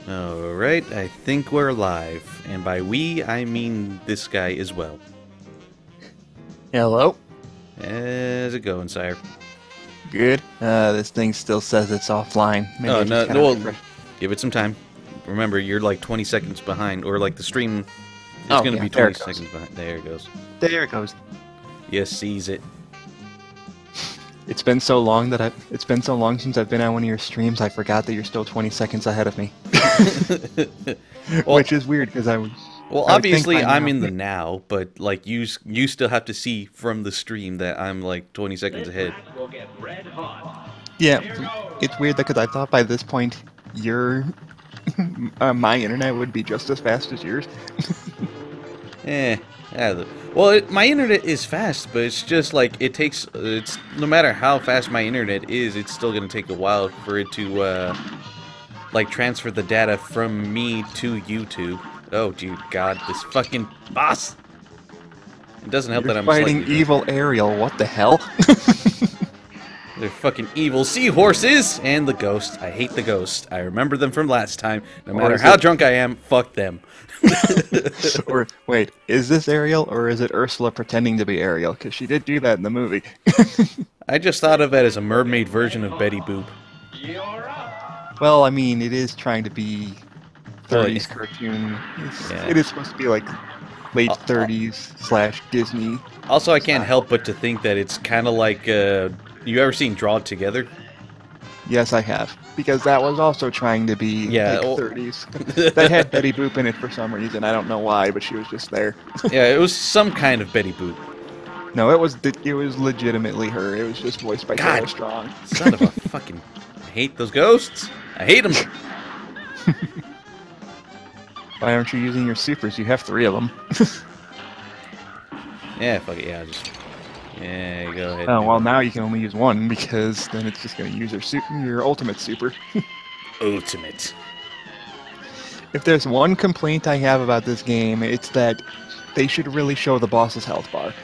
Alright, I think we're live. And by we, I mean this guy as well. Hello. How's it going, sire? Good. This thing still says it's offline. Maybe Oh, I no, just gotta well, refresh. give it some time. Remember, you're like 20 seconds behind, or like the stream is Oh, going to yeah, be there 20 it goes. seconds behind. There it goes. There it goes. Yes, sees it. It's been so long since I've been on one of your streams. I forgot that you're still 20 seconds ahead of me. Well, Which is weird because I was. well, I would think obviously, by I'm now- in the now, but like you still have to see from the stream that I'm like 20 seconds ahead. Yeah, it's weird because I thought by this point your my internet would be just as fast as yours. Well, my internet is fast, but it's just like it's no matter how fast my internet is, it's still gonna take a while for it to like transfer the data from me to YouTube. Oh, dear God, this fucking boss! It doesn't help You're that I'm fighting slightly evil Ariel. What the hell? They're fucking evil seahorses and the ghost. I hate the ghost. I remember them from last time. No Or matter is how it- drunk I am, fuck them. Or wait, is this Ariel or is it Ursula pretending to be Ariel? Because she did do that in the movie. I just thought of it as a mermaid version of Betty Boop. Well, I mean, it is trying to be Oh, 30s cartoon. Yeah. It is supposed to be like late 30s / Disney. Also, I can't help but to think that it's kind of like, you ever seen Draw It Together? Yes, I have. Because that was also trying to be Yeah, like well- 30s. That had Betty Boop in it for some reason. I don't know why, but she was just there. Yeah, it was some kind of Betty Boop. No, it was legitimately her. It was just voiced by God. Taylor Strong. Son of a fucking... I hate those ghosts. I hate them. Why aren't you using your supers? You have 3 of them. Yeah, fuck it. Yeah, I'll just... Yeah, go ahead. Oh, do well, it. now you can only use one because then it's just going to use your ultimate super. Ultimate. If there's one complaint I have about this game, it's that they should really show the boss's health bar.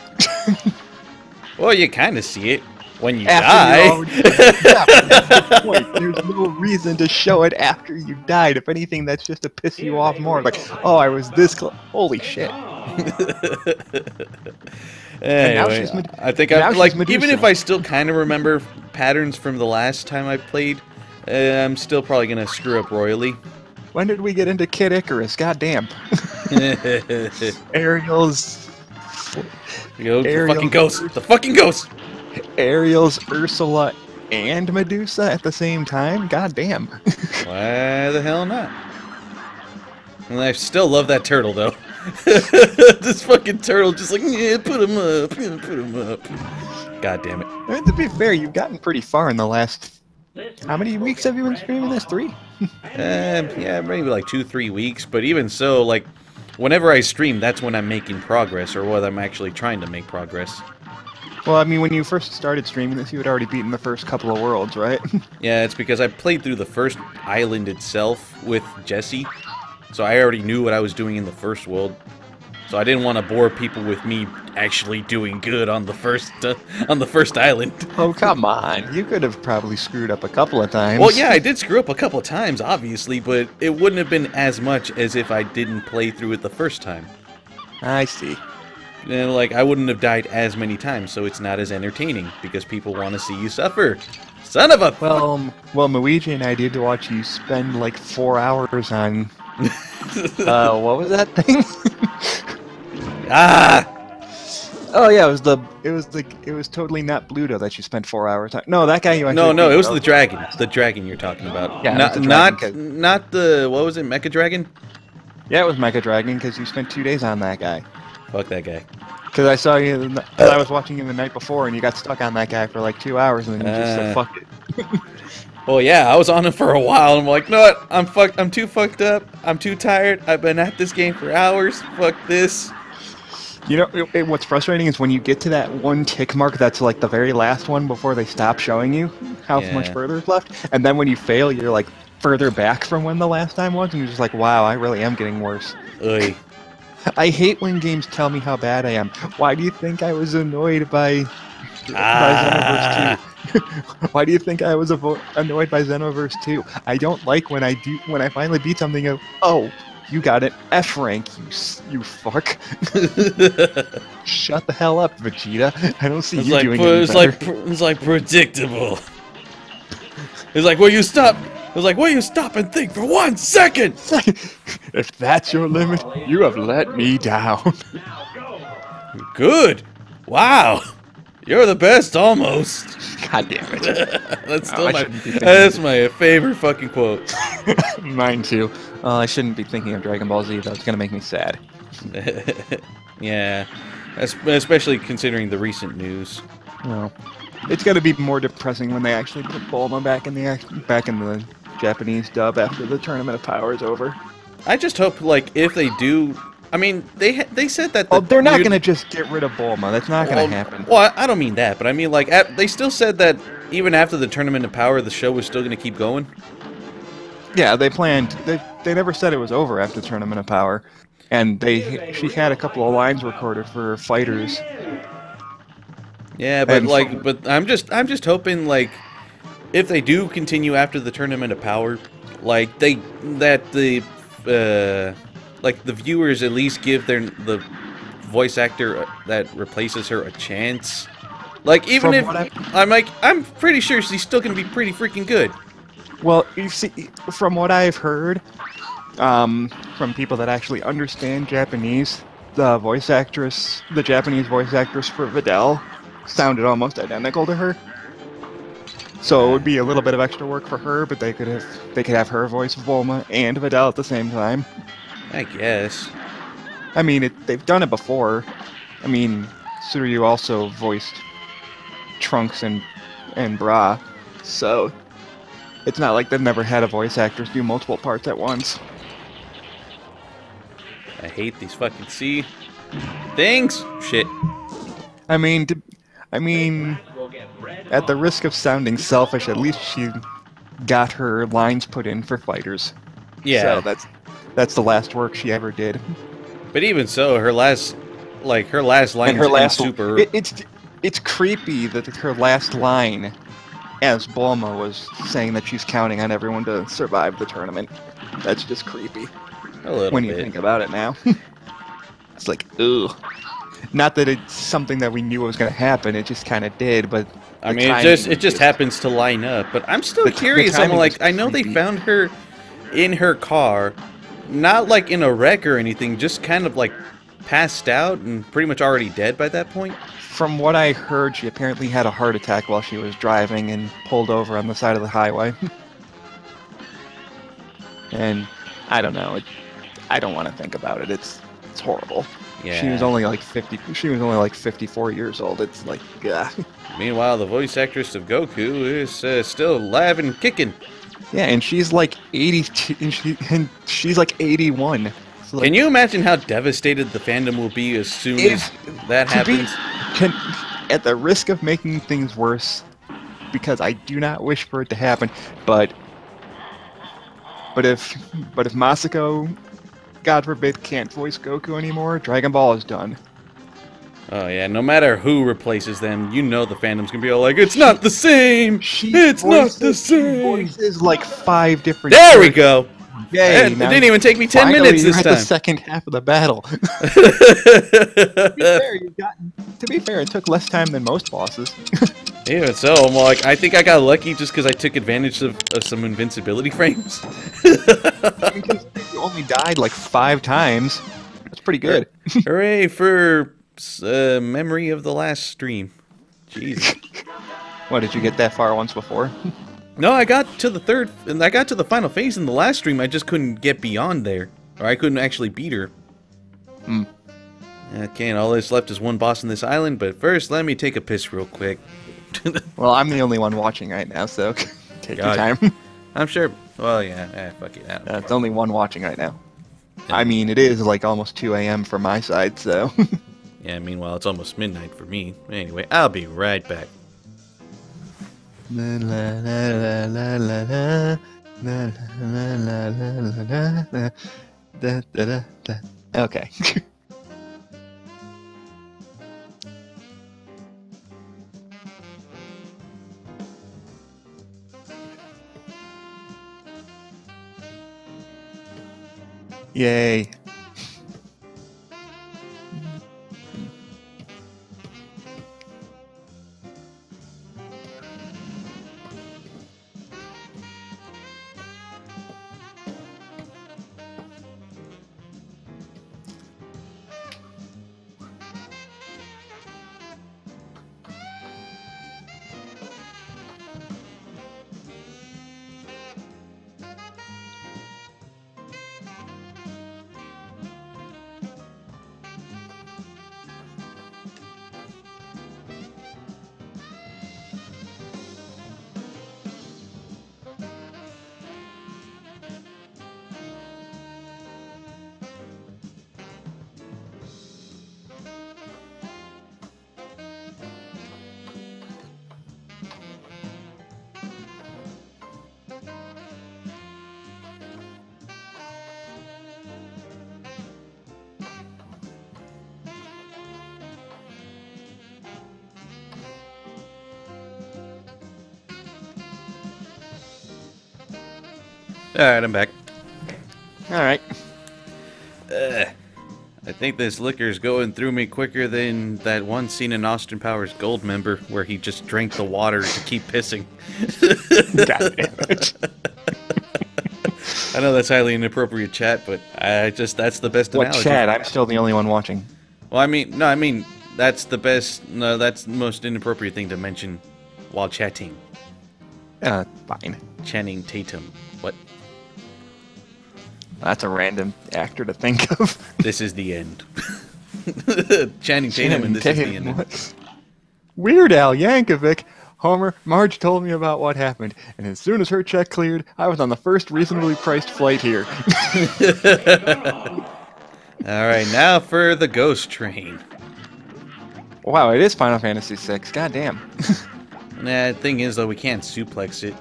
Well, you kind of see it when you After you die. yeah, but that's the point. There's no reason to show it after you died. If anything, that's just to piss you off more. Like, oh, I was this close. Holy shit. now Anyway, she's I think now I'm she's like, Medusa. even if I still kind of remember patterns from the last time I played, I'm still probably gonna screw up royally. When did we get into Kid Icarus? Goddamn. Ariel's Go, the Ariel fucking ghost! The fucking ghost! Ursula and Medusa at the same time? Goddamn. Why the hell not? And I still love that turtle though. This fucking turtle just like, yeah, put him up, yeah, put him up. God damn it. I mean, to be fair, you've gotten pretty far in the last... How many weeks have you been streaming this? 3? Yeah, maybe like 2-3 weeks, but even so, like, whenever I stream, that's when I'm making progress, or what I'm actually trying to make progress. Well, I mean, when you first started streaming this, you had already beaten the first couple of worlds, right? Yeah, it's because I played through the first island itself with Jesse, so I already knew what I was doing in the first world. So I didn't want to bore people with me actually doing good on the first island. Oh, come on. You could have probably screwed up a couple of times. Well, yeah, I did screw up a couple of times, obviously, but it wouldn't have been as much as if I didn't play through it the first time. I see. And, like, I wouldn't have died as many times, so it's not as entertaining, because people want to see you suffer. Son of a... Well, Luigi and I did watch you spend like 4 hours on... what was that thing? Ah! Oh yeah, it was totally not Bluto that you spent 4 hours on. No, that guy you actually No, beat, it was though. the dragon. The dragon you're talking about. Yeah, not it was the dragon, 'cause- not the... What was it? Mecha Dragon? Yeah, it was Mega Dragon because you spent 2 days on that guy. Fuck that guy. Because I saw you, because I was watching you the night before, and you got stuck on that guy for like 2 hours, and then you just said, "Fuck it." Well, yeah, I was on him for a while, and I'm like, no, what? I'm fucked. I'm too fucked up. I'm too tired. I've been at this game for hours. Fuck this. You know, what's frustrating is when you get to that one tick mark that's like the very last one before they stop showing you how Yeah. much further is left, and then when you fail, you're like further back from when the last time was, and you're just like, wow, I really am getting worse. Oy. I hate when games tell me how bad I am. Why do you think I was annoyed by Ah. Xenoverse Why do you think I was annoyed by Xenoverse 2? I don't like when I finally beat something. Oh, you got an F rank, you fuck. Shut the hell up, Vegeta. I don't see you doing any better. It's like predictable. It's like, will you stop? It's like, will you stop and think for 1 second? If that's your limit, you have let me down. Good. Wow. You're the best, almost. God damn it. That's my favorite fucking quote. Mine too. I shouldn't be thinking of Dragon Ball Z, though. It's gonna make me sad. Yeah. Especially considering the recent news. Well, it's gonna be more depressing when they actually put Bulma back in the Japanese dub after the Tournament of Power is over. I just hope, like, if they do... I mean, they said that... they're not going to just get rid of Bulma. That's not going to happen. Well, I don't mean that, but I mean, like, they still said that even after the Tournament of Power, the show was still going to keep going. Yeah, they planned... They never said it was over after the Tournament of Power. And she had a couple of lines recorded for fighters. Yeah, but, like, I'm just hoping, like, if they do continue after the Tournament of Power, like, the viewers at least give the voice actor that replaces her a chance. Like, even if I'm pretty sure she's still gonna be pretty freaking good. Well, you see, from what I've heard, from people that actually understand Japanese, the Japanese voice actress for Videl sounded almost identical to her. So it would be a little bit of extra work for her, but they could have her voice Bulma and Videl at the same time. I guess. I mean, they've done it before. I mean, Suryu also voiced Trunks and Bra, so it's not like they've never had a voice actress do multiple parts at once. I hate these fucking C things. Shit. I mean, at the risk of sounding selfish, at least she got her lines put in for fighters. Yeah. So that's the last work she ever did. But even so, her last line is super. It's creepy that her last line, as Bulma, was saying that she's counting on everyone to survive the tournament. That's just creepy. A little when bit. You think about it now. It's like, ugh. Not that it's something that we knew was going to happen. It just kind of did, but I mean, it just happens to line up. But I'm still curious. I'm like, I know they found her in her car, not like in a wreck or anything, just kind of like passed out and pretty much already dead by that point. From what I heard, she apparently had a heart attack while she was driving and pulled over on the side of the highway. And I don't know. I don't want to think about it. It's horrible. Yeah. She was only like 50. She was only like 54 years old. It's like, yeah. Meanwhile, the voice actress of Goku is still alive and kicking. Yeah, and she's like 82, and she's like 81. So like, can you imagine how devastated the fandom will be as soon as that happens? At the risk of making things worse, because I do not wish for it to happen, but if Masako, God forbid, can't voice Goku anymore, Dragon Ball is done. Oh yeah, no matter who replaces them, you know the fandom's gonna be all like, it's not the same! It's not the same! She voices like 5 different There characters. We go! Yay, it didn't even take me 10 minutes this time. The second half of the battle. To be fair, it took less time than most bosses. Even so, I'm like, I think I got lucky just because I took advantage of some invincibility frames. Because you only died like 5 times. That's pretty good. Hooray for memory of the last stream. Jeez. What, did you get that far once before? No, I got to the final phase in the last stream. I just couldn't get beyond there, or I couldn't actually beat her. Okay, and all that's left is one boss on this island. But first, let me take a piss real quick. Well, I'm the only one watching right now, so take your time. I'm sure. Well, yeah, fuck it. It's only one watching right now. Yeah. I mean, it is like almost 2 a.m. for my side, so. Yeah, meanwhile, it's almost midnight for me. Anyway, I'll be right back. Okay. Yay. Alright, I'm back. Alright. I think this liquor's going through me quicker than that one scene in Austin Powers Goldmember where he just drank the water to keep pissing. God damn it. I know that's highly inappropriate chat, but that's the best analogy. What chat? I'm still the only one watching. Well, I mean, that's the best, no, that's the most inappropriate ththing to mention while chatting. Fine. Channing Tatum. What? That's a random actor to think of. This is the end. Channing Tatum and this is the end. What? Weird Al Yankovic. Homer, Marge told me about what happened, and as soon as her check cleared, I was on the first reasonably priced flight here. Alright, now for the Ghost Train. Wow, it is Final Fantasy VI. God damn. Nah, the thing is, though, we can't suplex it.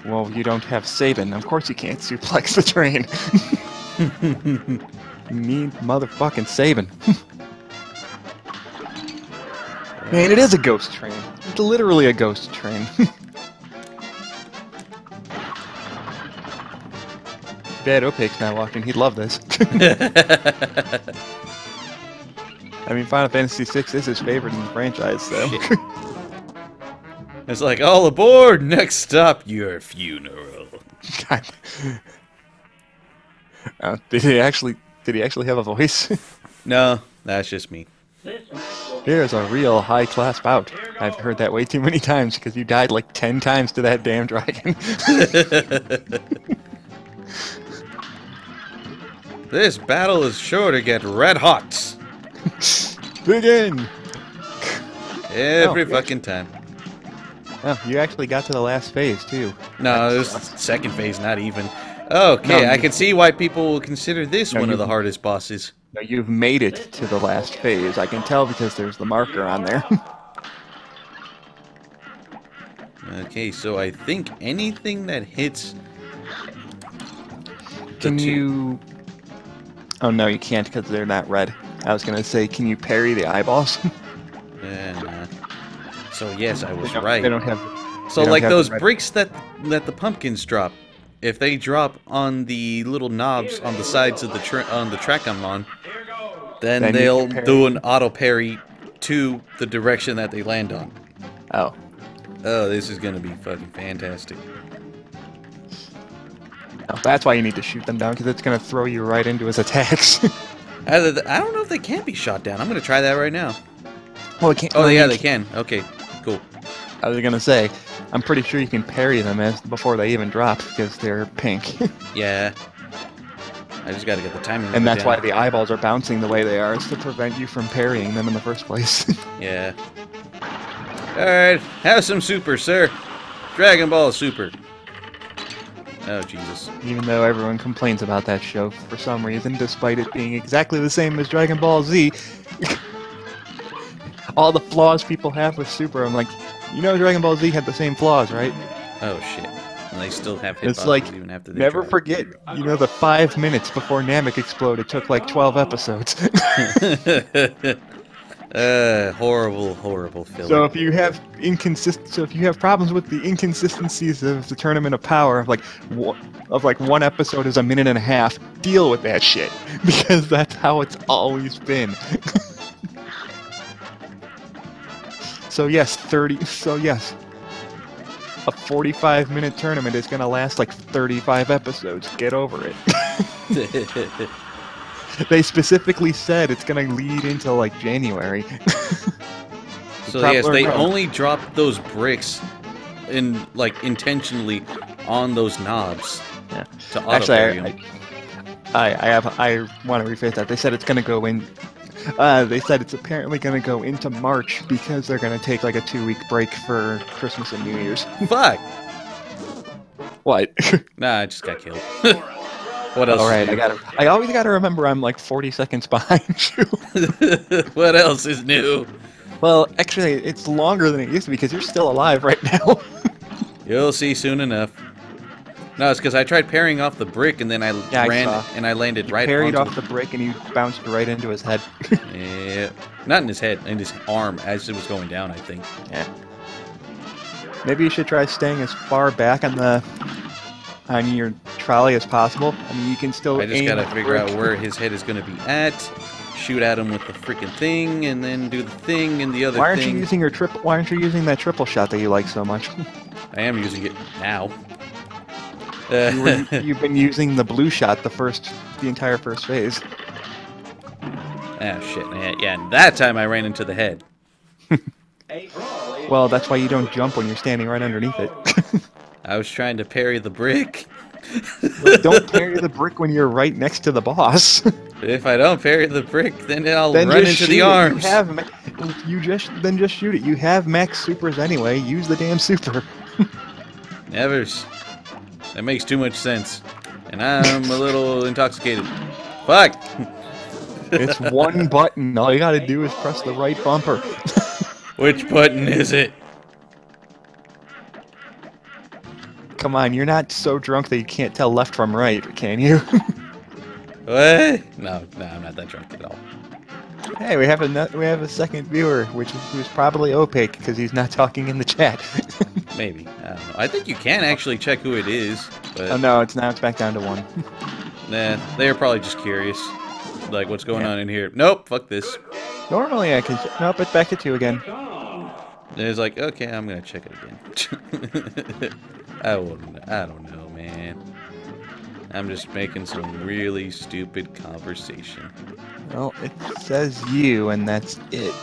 Well, you don't have Sabin. Of course you can't suplex the train. Mean motherfucking Sabin. Man, it is a ghost train. It's literally a ghost train. Bad Opaque's not watching. He'd love this. I mean, Final Fantasy VI is his favorite in the franchise, so. It's like, all aboard! Next stop, your funeral. God. Did he actually have a voice? No, that's just me. Here's a real high-class bout. I've heard that way too many times because you died like 10 times to that damn dragon. This battle is sure to get red hot. Begin! Every fucking time. Oh, you actually got to the last phase, too. No, it was second phase, not even. Okay, I can see why people will consider this one of the hardest bosses. No, you've made it to the last phase. I can tell because there's the marker on there. Okay, so I think anything that hits... Can you... Oh, no, you can't because they're not red. I was going to say, can you parry the eyeballs? Nah. So yes, I was They right. don't have... So like those bricks that the pumpkins drop, if they drop on the little knobs on the sides of the track I'm on, then they'll do an auto parry to the direction that they land on. Oh. Oh, this is gonna be fucking fantastic. Oh, that's why you need to shoot them down, because it's gonna throw you right into his attacks. I don't know if they can be shot down. I'm gonna try that right now. Well, it can't. Oh yeah, they can. Okay, cool. I was gonna say, I'm pretty sure you can parry them before they even drop because they're pink. Yeah. I just gotta get the timing. And that's down. why the eyeballs are bouncing the way they are, is to prevent you from parrying them in the first place. Yeah. Alright, have some super, sir. Dragon Ball Super. Oh, Jesus. Even though everyone complains about that show for some reason, despite it being exactly the same as Dragon Ball Z. All the flaws people have with Super, I'm like, you know Dragon Ball Z had the same flaws, right? Oh, shit. And they still have hitboxes It's like, even after they never try. forget, you know, the 5 minutes before Namek exploded took like 12 episodes. Horrible, horrible filler. So if you have problems with the inconsistencies of the Tournament of Power, like one episode is a minute and a half, deal with that shit because that's how it's always been. So yes, a 45-minute tournament is gonna last like 35 episodes. Get over it. They specifically said it's gonna lead into like January. So yes, they only dropped those bricks intentionally on those knobs. Yeah. To auto-parry them. I want to rephrase that. They said it's gonna go in. They said it's apparently gonna go into March because they're gonna take like a 2-week break for Christmas and New Year's. Fuck. What? Nah, I just got killed. What else? All right, I always gotta remember I'm like 40 seconds behind you. What else is new? Well, actually, it's longer than it used to be because you're still alive right now. You'll see soon enough. No, it's because I tried parrying off the brick and then I landed right. Parried off the brick and you bounced right into his head. Yeah, not in his head, in his arm as it was going down, I think. Yeah. Maybe you should try staying as far back on your trolley as possible. I mean, you can still. I just gotta figure out where his head is gonna be at. Shoot at him with the freaking thing, and then do the thing and the other thing. Why aren't you using Why aren't you using that triple shot that you like so much? I am using it now. You've been using the blue shot the entire first phase. Ah, shit. Yeah, and that time I ran into the head. Well, that's why you don't jump when you're standing right underneath it. I was trying to parry the brick. Don't parry the brick when you're right next to the boss. If I don't parry the brick, then I'll run into the arms. Then just shoot it. You have max supers anyway. Use the damn super. Nevers. That makes too much sense. And I'm a little intoxicated. Fuck! It's one button. All you gotta do is press the right bumper. Which button is it? Come on, you're not so drunk that you can't tell left from right, can you? What? No, I'm not that drunk at all. Hey, we have a second viewer, who's probably opaque because he's not talking in the chat. Maybe. I don't know. I think you can actually check who it is. But oh no, it's back down to 1. Nah, they're probably just curious. Like, what's going on in here? Nope, fuck this. Normally I can. Nope, it's back to 2 again. There's like, okay, I'm gonna check it again. I don't know, man. I'm just making some really stupid conversation. Well, it says you, and that's it.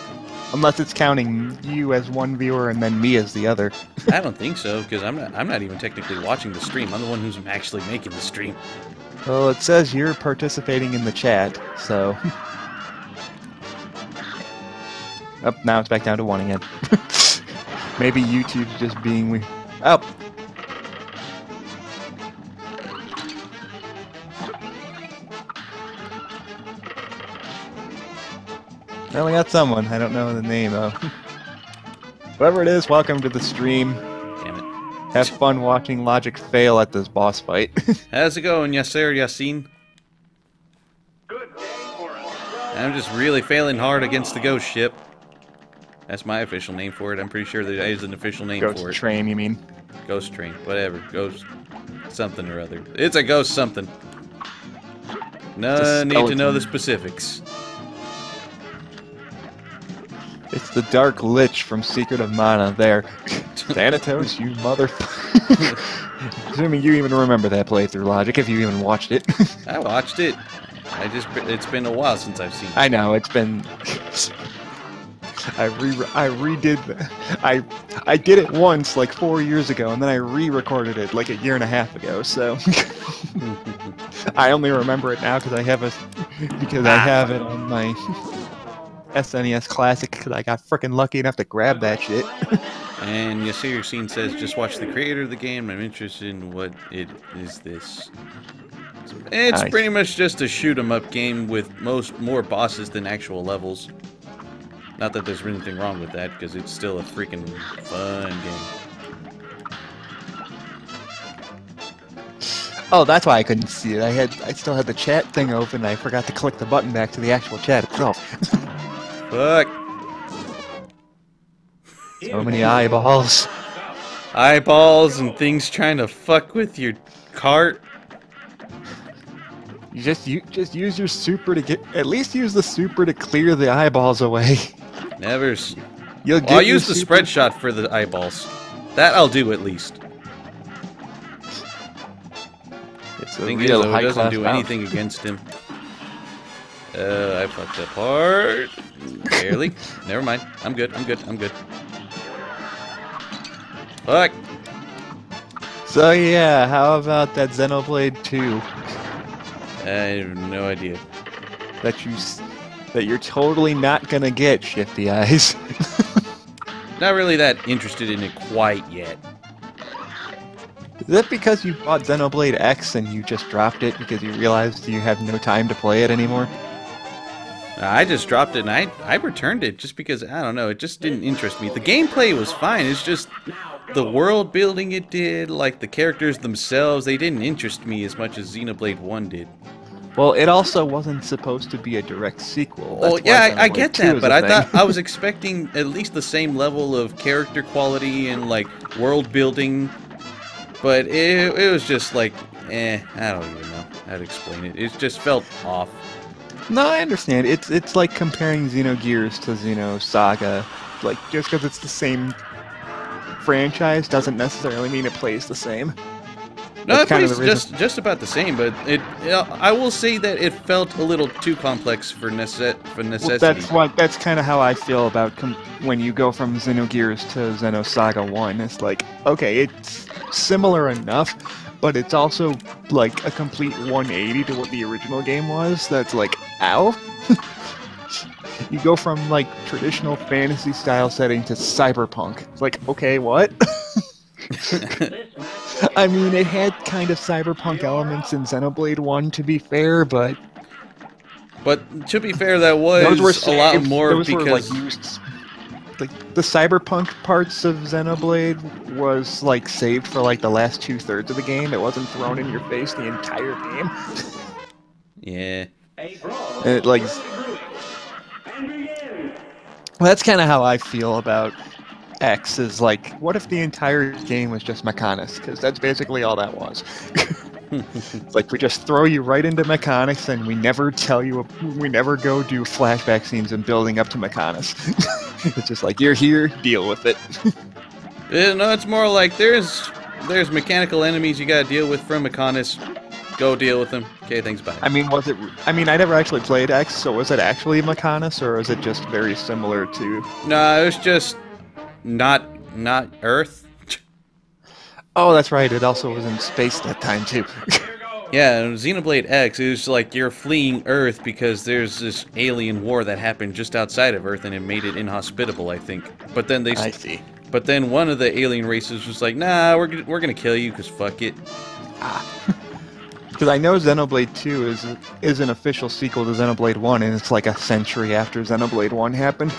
Unless it's counting you as one viewer and then me as the other. I don't think so, because I'm not even technically watching the stream. I'm the one who's actually making the stream. Well, it says you're participating in the chat, so. Oh, now it's back down to 1 again. Maybe YouTube's just being weird. Oh! Well, we got someone. I don't know the name, though. Whoever it is, welcome to the stream. Damn it. Have fun watching Logic fail at this boss fight. How's it going, Yasser Yassin? Good. I'm just really failing hard against the ghost ship. That's my official name for it. I'm pretty sure there is an official name for it. Ghost train, you mean? Ghost train. Whatever. Ghost something or other. It's a ghost something. No need to know the specifics. It's the Dark Lich from Secret of Mana. There. Thanatos, you motherfucker. Assuming you even remember that playthrough, Logic, if you even watched it. I watched it. It's been a while since I've seen it. I know, it's been... I did it once like 4 years ago, and then I re-recorded it like a year and a half ago. So I only remember it now because I have it on my SNES Classic because I got freaking lucky enough to grab that shit. And Yasir Scene says, just watch the creator of the game. I'm interested in what it is this. It's Nice. pretty much just a shoot-'em-up game with more bosses than actual levels. Not that there's anything wrong with that, because it's still a freaking fun game. Oh, that's why I couldn't see it. I still had the chat thing open, and I forgot to click the button back to the actual chat itself. Fuck. So many eyeballs. Eyeballs and things trying to fuck with your cart. You just use your super to get. At least use the super to clear the eyeballs away. Nevers. You'll Well, I'll get your use the super- spread shot for the eyeballs. That I'll do at least. It's The a thing is, real though, it doesn't high-class do mount. anything against him. I fucked up hard. Barely. Never mind. I'm good. I'm good. I'm good. Fuck. So yeah, how about that Xenoblade 2 I have no idea. that you're totally not gonna get, Shifty Eyes? Not really that interested in it quite yet. Is that because you bought Xenoblade X and you just dropped it because you realized you have no time to play it anymore? I just dropped it and I returned it just because, I don't know, it just didn't interest me. The gameplay was fine, it's just the world building it did, like the characters themselves, they didn't interest me as much as Xenoblade 1 did. Well, it also wasn't supposed to be a direct sequel. Oh, That's yeah, why I Xenoblade get 2 that, is but a I thing. thought I was expecting at least the same level of character quality and, like, world building, but it was just like, I don't even know how to explain it. It just felt off. No, I understand. It's like comparing Xenogears to Xenosaga. Like, just because it's the same franchise doesn't necessarily mean it plays the same. No, it That's kind of plays the reason. just about the same, but I will say that it felt a little too complex for necessity. Well, that's kind of how I feel about when you go from Xenogears to Xenosaga 1. It's like, okay, it's similar enough, but it's also like a complete 180 to what the original game was. That's like, ow. You go from like traditional fantasy style setting to cyberpunk. It's like, okay, what? I mean, it had kind of cyberpunk elements in Xenoblade 1, to be fair, but But to be fair, that was those were a lot saved- more those were, like, because used. Like the cyberpunk parts of Xenoblade was like saved for like the last 2/3 of the game. It wasn't thrown in your face the entire game. yeah. And it like, well, that's kind of how I feel about X. Is like, what if the entire game was just mechanics? Because that's basically all that was. It's like we just throw you right into mechanics, and we never tell you. We never go do flashback scenes and building up to mechanics. It's just like, you're here, deal with it. No, it's more like there's mechanical enemies you gotta deal with from Mechonis. Go deal with them. Okay, thanks, bye. I mean, was it? I mean, I never actually played X, so was it actually Mechonis, or is it just very similar to? No, it was just not Earth. Oh, that's right. It also was in space that time too. Yeah, in Xenoblade X, it was like you're fleeing Earth because there's this alien war that happened just outside of Earth and it made it inhospitable, I think. But then I see. But then one of the alien races was like, nah, we're gonna kill you because fuck it. Because I know Xenoblade 2 is an official sequel to Xenoblade 1, and it's like a century after Xenoblade 1 happened.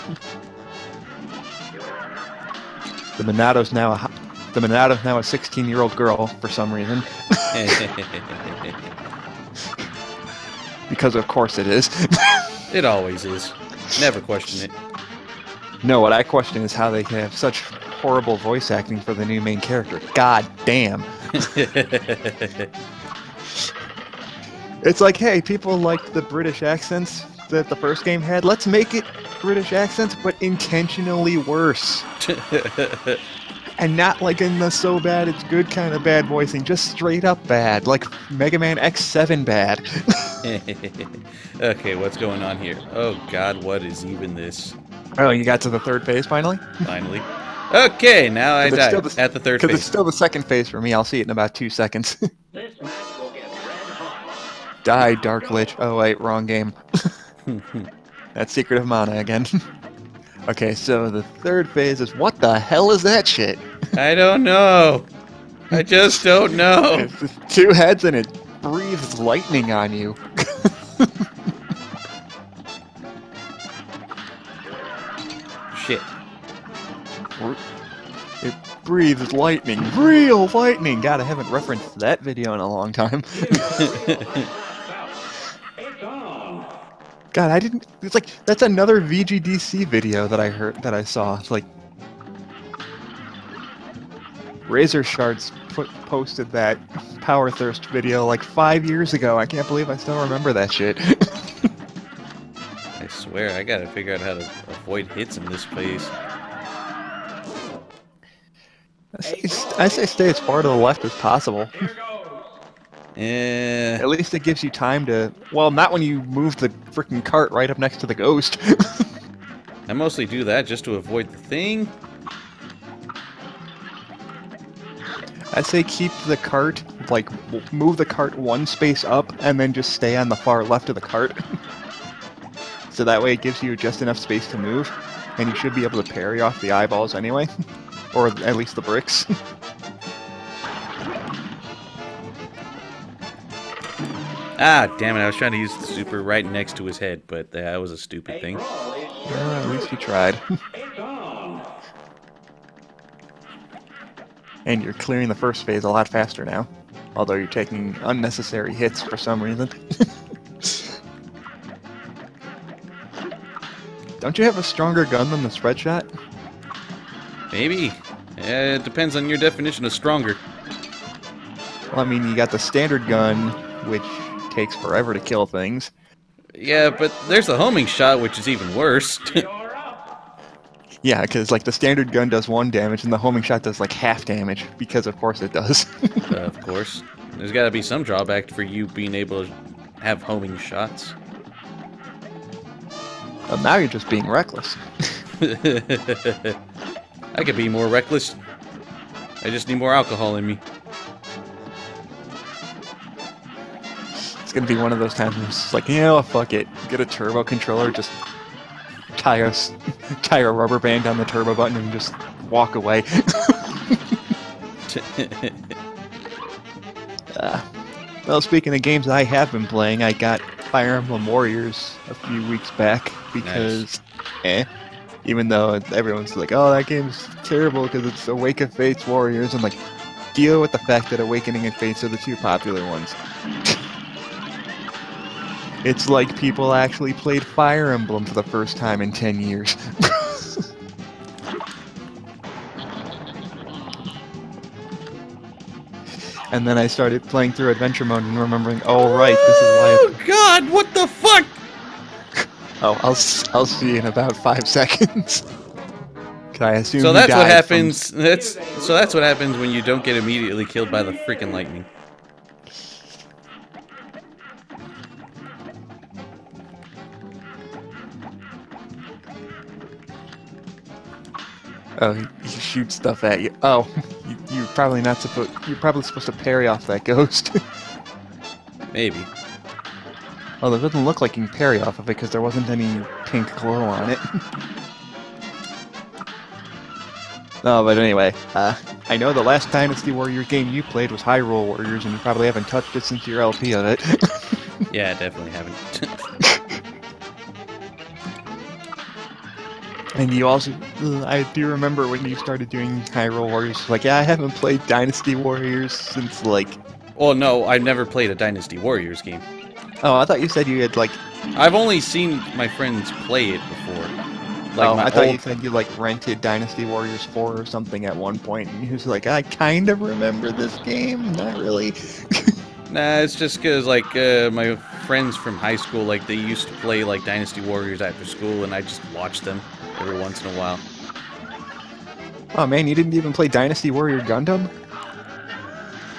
The Monato's now a 16-year-old girl for some reason. Because of course it is. It always is. Never question it. No, what I question is how they can have such horrible voice acting for the new main character. God damn. It's like, hey, people like the British accents that the first game had. Let's make it British accents, but intentionally worse. And not like in the so bad it's good kind of bad voicing, just straight up bad, like Mega Man X7 bad. Okay, what's going on here? Oh god, what is even this? Oh, you got to the third phase finally? Finally. Okay, now I 'Cause it's died still at the third Because phase. it's still the second phase for me. I'll see it in about 2 seconds. Die, Dark Lich. Oh wait, wrong game. That's Secret of Mana again. Okay, so the third phase is, what the hell is that shit? I don't know. I just don't know. It's just 2 heads and it breathes lightning on you. Shit. It breathes lightning. Real lightning! God, I haven't referenced that video in a long time. God, I didn't. It's like, that's another VGDC video that I saw. It's like, Razor Shards posted that Power Thirst video like 5 years ago. I can't believe I still remember that shit. I swear, I gotta figure out how to avoid hits in this place. I say stay as far to the left as possible. Eh. At least it gives you time to... Well, not when you move the freaking cart right up next to the ghost. I mostly do that just to avoid the thing. I say keep the cart, like, move the cart one space up, and then just stay on the far left of the cart. So that way it gives you just enough space to move, and you should be able to parry off the eyeballs anyway. Or at least the bricks. Ah, damn it, I was trying to use the super right next to his head, but that was a stupid thing. Well, at least you tried. And you're clearing the first phase a lot faster now. Although you're taking unnecessary hits for some reason. Don't you have a stronger gun than the spread shot? Maybe. It depends on your definition of stronger. Well, I mean, you got the standard gun, which takes forever to kill things. Yeah, but there's the homing shot, which is even worse. Yeah, because like the standard gun does 1 damage and the homing shot does like half damage, because of course it does. Of course. There's gotta be some drawback for you being able to have homing shots. Well, now you're just being reckless. I could be more reckless. I just need more alcohol in me. It's gonna be one of those times where it's just like, yeah, well, fuck it. Get a turbo controller, just tie a rubber band on the turbo button and just walk away. Well, speaking of games I have been playing, I got Fire Emblem Warriors a few weeks back because, even though everyone's like, oh, that game's terrible because it's Awake of Fate's Warriors, I'm like, deal with the fact that Awakening and Fates are the 2 popular ones. It's like people actually played Fire Emblem for the first time in 10 years. And then I started playing through Adventure Mode and remembering, oh right, this is why... Oh god, what the fuck? Oh, I'll see you in about 5 seconds. Can I assume So you that's what died happens. That's what happens when you don't get immediately killed by the freaking lightning. Oh, he shoots stuff at you. Oh, you're probably not supposed. You're probably supposed to parry off that ghost. Maybe. Well, it doesn't look like you can parry off of it because there wasn't any pink glow on it. No, but anyway, I know the last Dynasty Warriors game you played was Hyrule Warriors, and you probably haven't touched it since your LP of it. Yeah, definitely haven't. And you also, I do remember when you started doing Hyrule Warriors, like, yeah, I haven't played Dynasty Warriors since, like... Oh, no, I've never played a Dynasty Warriors game. Oh, I thought you said you had, like... I've only seen my friends play it before. Like I thought you said you, like, rented Dynasty Warriors 4 or something at one point, and you was like, I kind of remember this game, not really. Nah, it's just because, like, my friends from high school, like, they used to play, like, Dynasty Warriors after school, and I just watched them every once in a while. Oh man, you didn't even play Dynasty Warrior Gundam?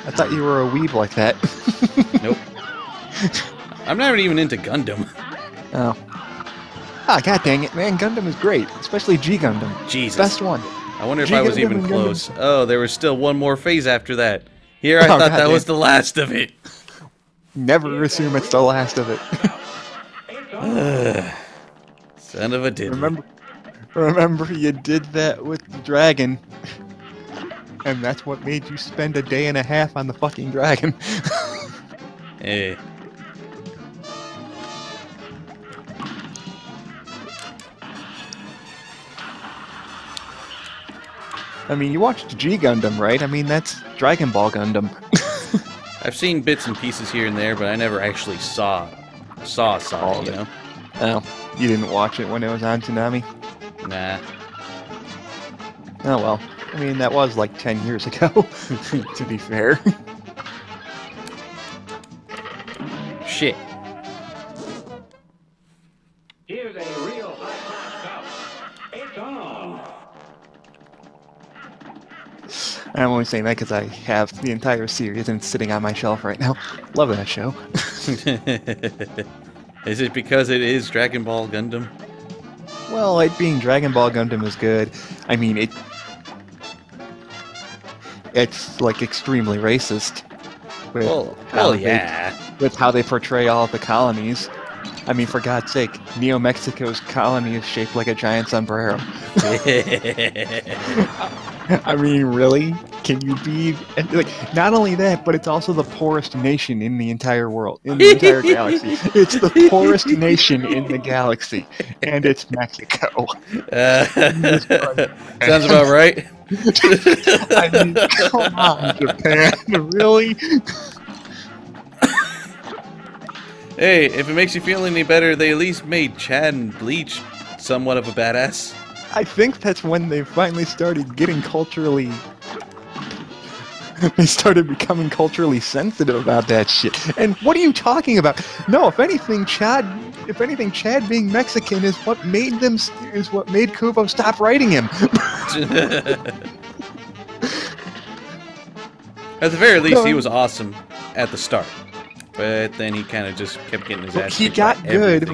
I thought you were a weeb like that. Nope. I'm not even into Gundam. Oh. Ah, god dang it, man, Gundam is great. Especially G Gundam. Jesus. Best one. I wonder if I was even G-Gundam and close. Gundam. Oh, there was still one more phase after that. Here, I thought that was the last of it. Never assume it's the last of it. Son of a diddly. Remember you did that with the dragon. And that's what made you spend a day and a half on the fucking dragon. Hey. I mean, you watched G Gundam, right? I mean, that's Dragon Ball Gundam. I've seen bits and pieces here and there, but I never actually saw it, you know? Oh, you didn't watch it when it was on Tsunami? Nah. Oh well. I mean, that was like 10 years ago, to be fair. Shit. Here's a real high-class cup. It's on. I'm only saying that because I have the entire series and it's sitting on my shelf right now. Love that show. Is it because it is Dragon Ball Gundam? Well, it being Dragon Ball Gundam is good. I mean, it's like extremely racist. With how with how they portray all of the colonies. I mean, for God's sake, Neo Mexico's colony is shaped like a giant sombrero. I mean, really? Can you be like? Not only that, but it's also the poorest nation in the entire world, in the entire galaxy. It's the poorest nation in the galaxy, and it's Mexico. Sounds about right. I mean, come on, Japan, really? Hey, if it makes you feel any better, they at least made Chad and Bleach somewhat of a badass. I think that's when they finally started getting culturally... They started becoming culturally sensitive about that shit. And what are you talking about? No, if anything, Chad being Mexican is what made Kubo stop writing him. At the very least, he was awesome at the start. But then he kind of just kept getting his ass kicked. He got good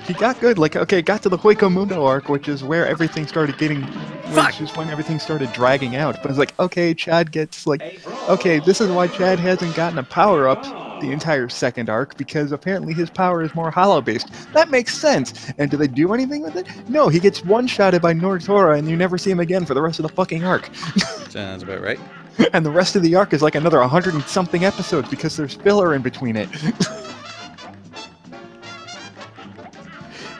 he got good. Like, okay, got to the Hueco Mundo arc, which is where everything started getting, which is when everything started dragging out. But it's like, okay, Chad gets like, okay, this is why Chad hasn't gotten a power up the entire second arc, because apparently his power is more hollow based. That makes sense. And do they do anything with it? No, he gets one-shotted by Nortora, and you never see him again for the rest of the fucking arc. Sounds about right. And the rest of the arc is like another 100 and something episodes because there's filler in between it.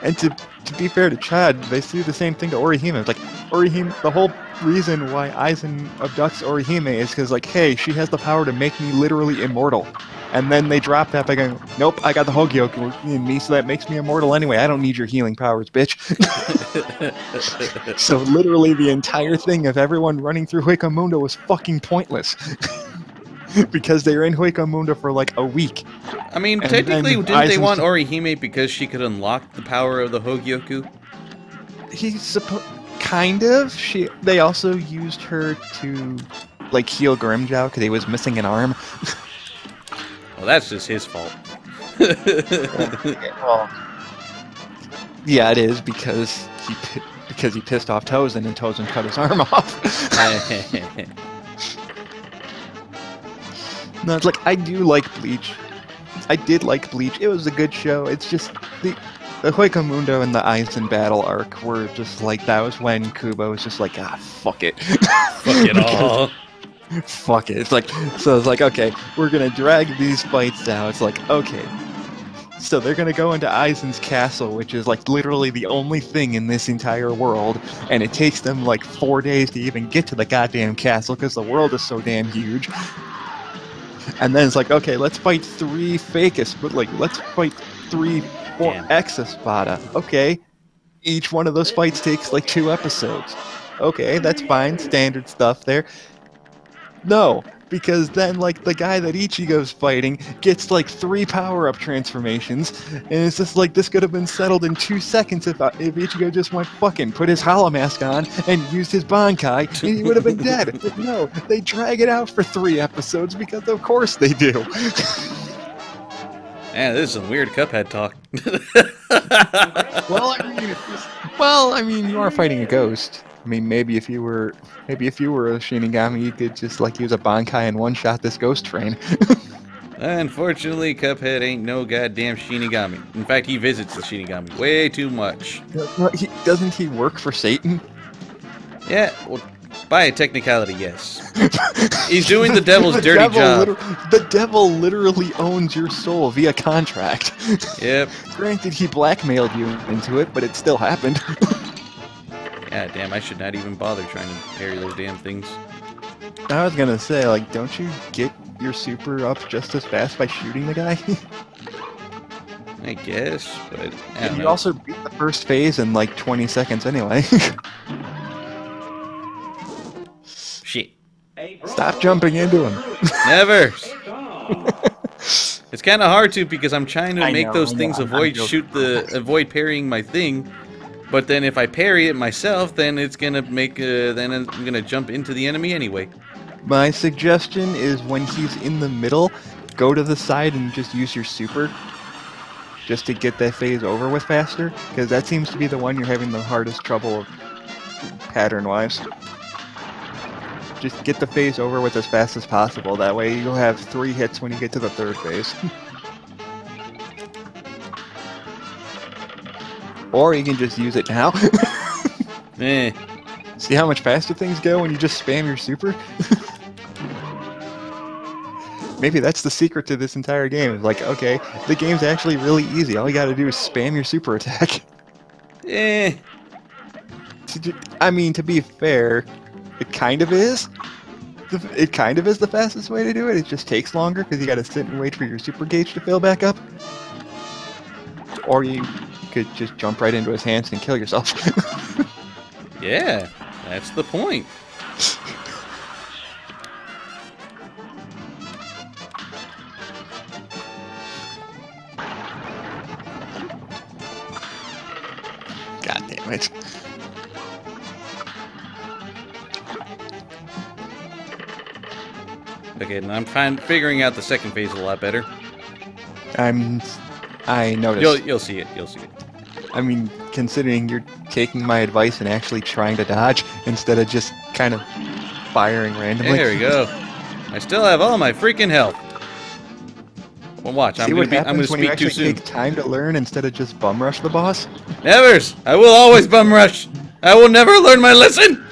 And to be fair to Chad, they do the same thing to Orihime. It's like, Orihime, the whole reason why Aizen abducts Orihime is because, like, hey, she has the power to make me literally immortal. And then they drop that by going, nope, I got the Hogyoku in me, so that makes me immortal anyway. I don't need your healing powers, bitch. So literally the entire thing of everyone running through Hueco Mundo was fucking pointless. Because they were in Hueco Mundo for like a week. I mean, and technically, didn't they want Orihime because she could unlock the power of the Hogyoku? Kind of. They also used her to, like, heal Grimmjow because he was missing an arm. Well, that's just his fault. Well, yeah, it is because he pissed off Tozen and Tozen cut his arm off. No, it's like, I do like Bleach. I did like Bleach. It was a good show. It's just the Hueco Mundo and the Aizen battle arc were just like, that was when Kubo was just like, fuck it. Fuck it all. Fuck it. It's like, so it's like, okay, we're gonna drag these fights out. It's like, okay, so they're gonna go into Aizen's castle, which is like literally the only thing in this entire world, and it takes them like 4 days to even get to the goddamn castle because the world is so damn huge. And then it's like, okay, let's fight 3 Facus, but like, let's fight 3, 4 Exaspada. Okay, each one of those fights takes like 2 episodes. Okay, that's fine, standard stuff there. No, because then, like, the guy that Ichigo's fighting gets, like, 3 power-up transformations, and it's just like, this could have been settled in 2 seconds if Ichigo just went fucking put his hollow mask on and used his Bankai, and he would have been dead. But no, they drag it out for 3 episodes because of course they do. Man, this is some weird Cuphead talk. Well, I mean, you are fighting a ghost. I mean, maybe if you were a Shinigami, you could just, like, use a Bankai and one-shot this ghost train. Unfortunately, Cuphead ain't no goddamn Shinigami. In fact, he visits the Shinigami way too much. Doesn't he work for Satan? Yeah, well, by a technicality, yes. He's doing the devil's dirty job. The devil literally owns your soul via contract. Yep. Granted, he blackmailed you into it, but it still happened. God damn, I should not even bother trying to parry those damn things. I was gonna say, like, don't you get your super up just as fast by shooting the guy? I guess, but I don't know. You also beat the first phase in like 20 seconds anyway. Stop jumping into him. Never. It's on. It's kind of hard to because I'm trying to I make know, those I know, things I'm avoid joking. avoid parrying my thing. But then if I parry it myself, then it's gonna make then I'm gonna jump into the enemy anyway. My suggestion is when he's in the middle, go to the side and just use your super. Just to get that phase over with faster. Because that seems to be the one you're having the hardest trouble of pattern-wise. Just get the phase over with as fast as possible. That way you'll have 3 hits when you get to the 3rd phase. Or you can just use it now. Eh. See how much faster things go when you just spam your super? Maybe that's the secret to this entire game. It's like, okay, the game's actually really easy. All you gotta do is spam your super attack. Eh. I mean, to be fair, it kind of is. It kind of is the fastest way to do it. It just takes longer because you gotta sit and wait for your super gauge to fill back up. Or you could just jump right into his hands and kill yourself. Yeah, that's the point. God damn it. Okay, and I'm figuring out the second phase a lot better. I noticed. You'll see it. You'll see it. I mean, considering you're taking my advice and actually trying to dodge instead of just kind of firing randomly. There we go. I still have all my freaking health. Well, watch. See I'm what gonna happens when you speak too actually soon. take time to learn instead of just bum rush the boss? Nevers! I will always bum rush. I will never learn my lesson.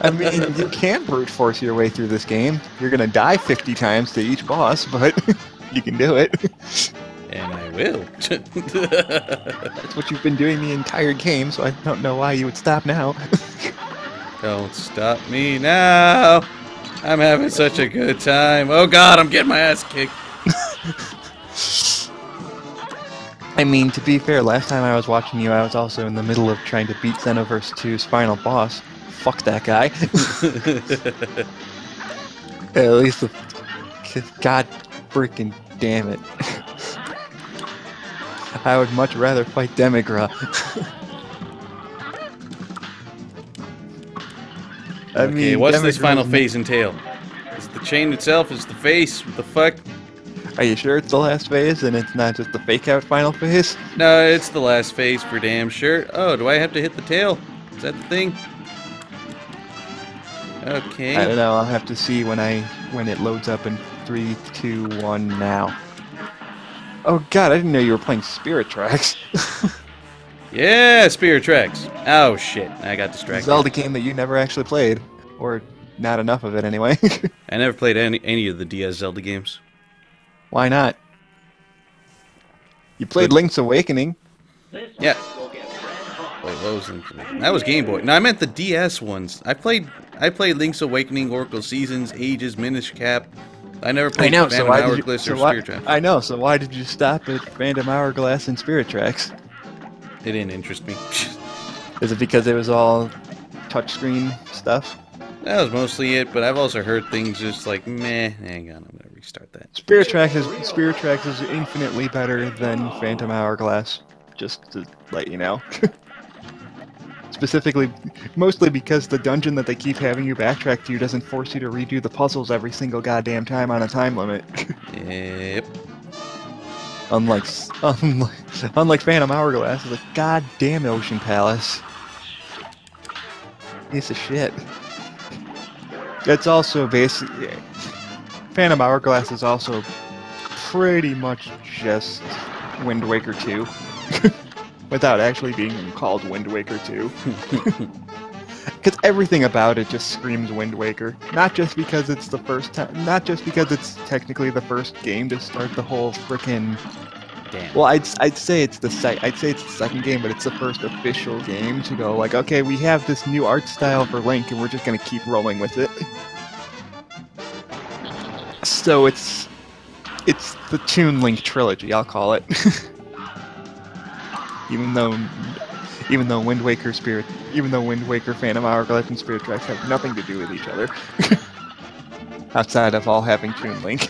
I mean, you can brute force your way through this game. You're gonna die 50 times to each boss, but you can do it. And I will. That's what you've been doing the entire game, so I don't know why you would stop now. Don't stop me now. I'm having such a good time. Oh God, I'm getting my ass kicked. I mean, to be fair, last time I was watching you, I was also in the middle of trying to beat Xenoverse 2's final boss. Fuck that guy. At least the... God freaking damn it. I would much rather fight Demigra. Okay, what's this Demigra final was- phase entail? Is it the chain itself? Is it the face? What the fuck? Are you sure it's the last phase and it's not just the fake out final phase? No, it's the last phase for damn sure. Oh, do I have to hit the tail? Is that the thing? Okay. I don't know, I'll have to see when it loads up in 3, 2, 1 now. Oh god, I didn't know you were playing Spirit Tracks. Yeah, Spirit Tracks. Oh shit, I got distracted. Zelda game that you never actually played. Or not enough of it anyway. I never played any of the DS Zelda games. Why not? You played Good. Link's Awakening. This Yeah. will get red hot. Wait, what was that was Game Boy. No, I meant the DS ones. I played Link's Awakening, Oracle Seasons, Ages, Minish Cap. I never played Phantom Hourglass or Spirit Tracks. I know, so why did you stop at Phantom Hourglass and Spirit Tracks? It didn't interest me. Is it because it was all touchscreen stuff? That was mostly it, but I've also heard things just like, meh, hang on, I'm gonna restart that. Spirit Tracks is infinitely better than Phantom Hourglass. Just to let you know. Specifically, mostly because the dungeon that they keep having you backtrack to doesn't force you to redo the puzzles every single goddamn time on a time limit. Yep. unlike Phantom Hourglass, it's a goddamn Ocean Palace. Piece of shit. It's also basically... Phantom Hourglass is also pretty much just Wind Waker 2. Without actually being called Wind Waker 2. Because everything about it just screams Wind Waker. Not just because it's the first time, not just because it's technically the first game to start the whole frickin'... Damn. Well, I'd say it's the second game, but it's the first official game to go like, okay, we have this new art style for Link, and we're just gonna keep rolling with it. So it's the Toon Link trilogy, I'll call it. Even though Wind Waker, Phantom Hourglass, and Spirit Tracks have nothing to do with each other. outside of all having Toon Link.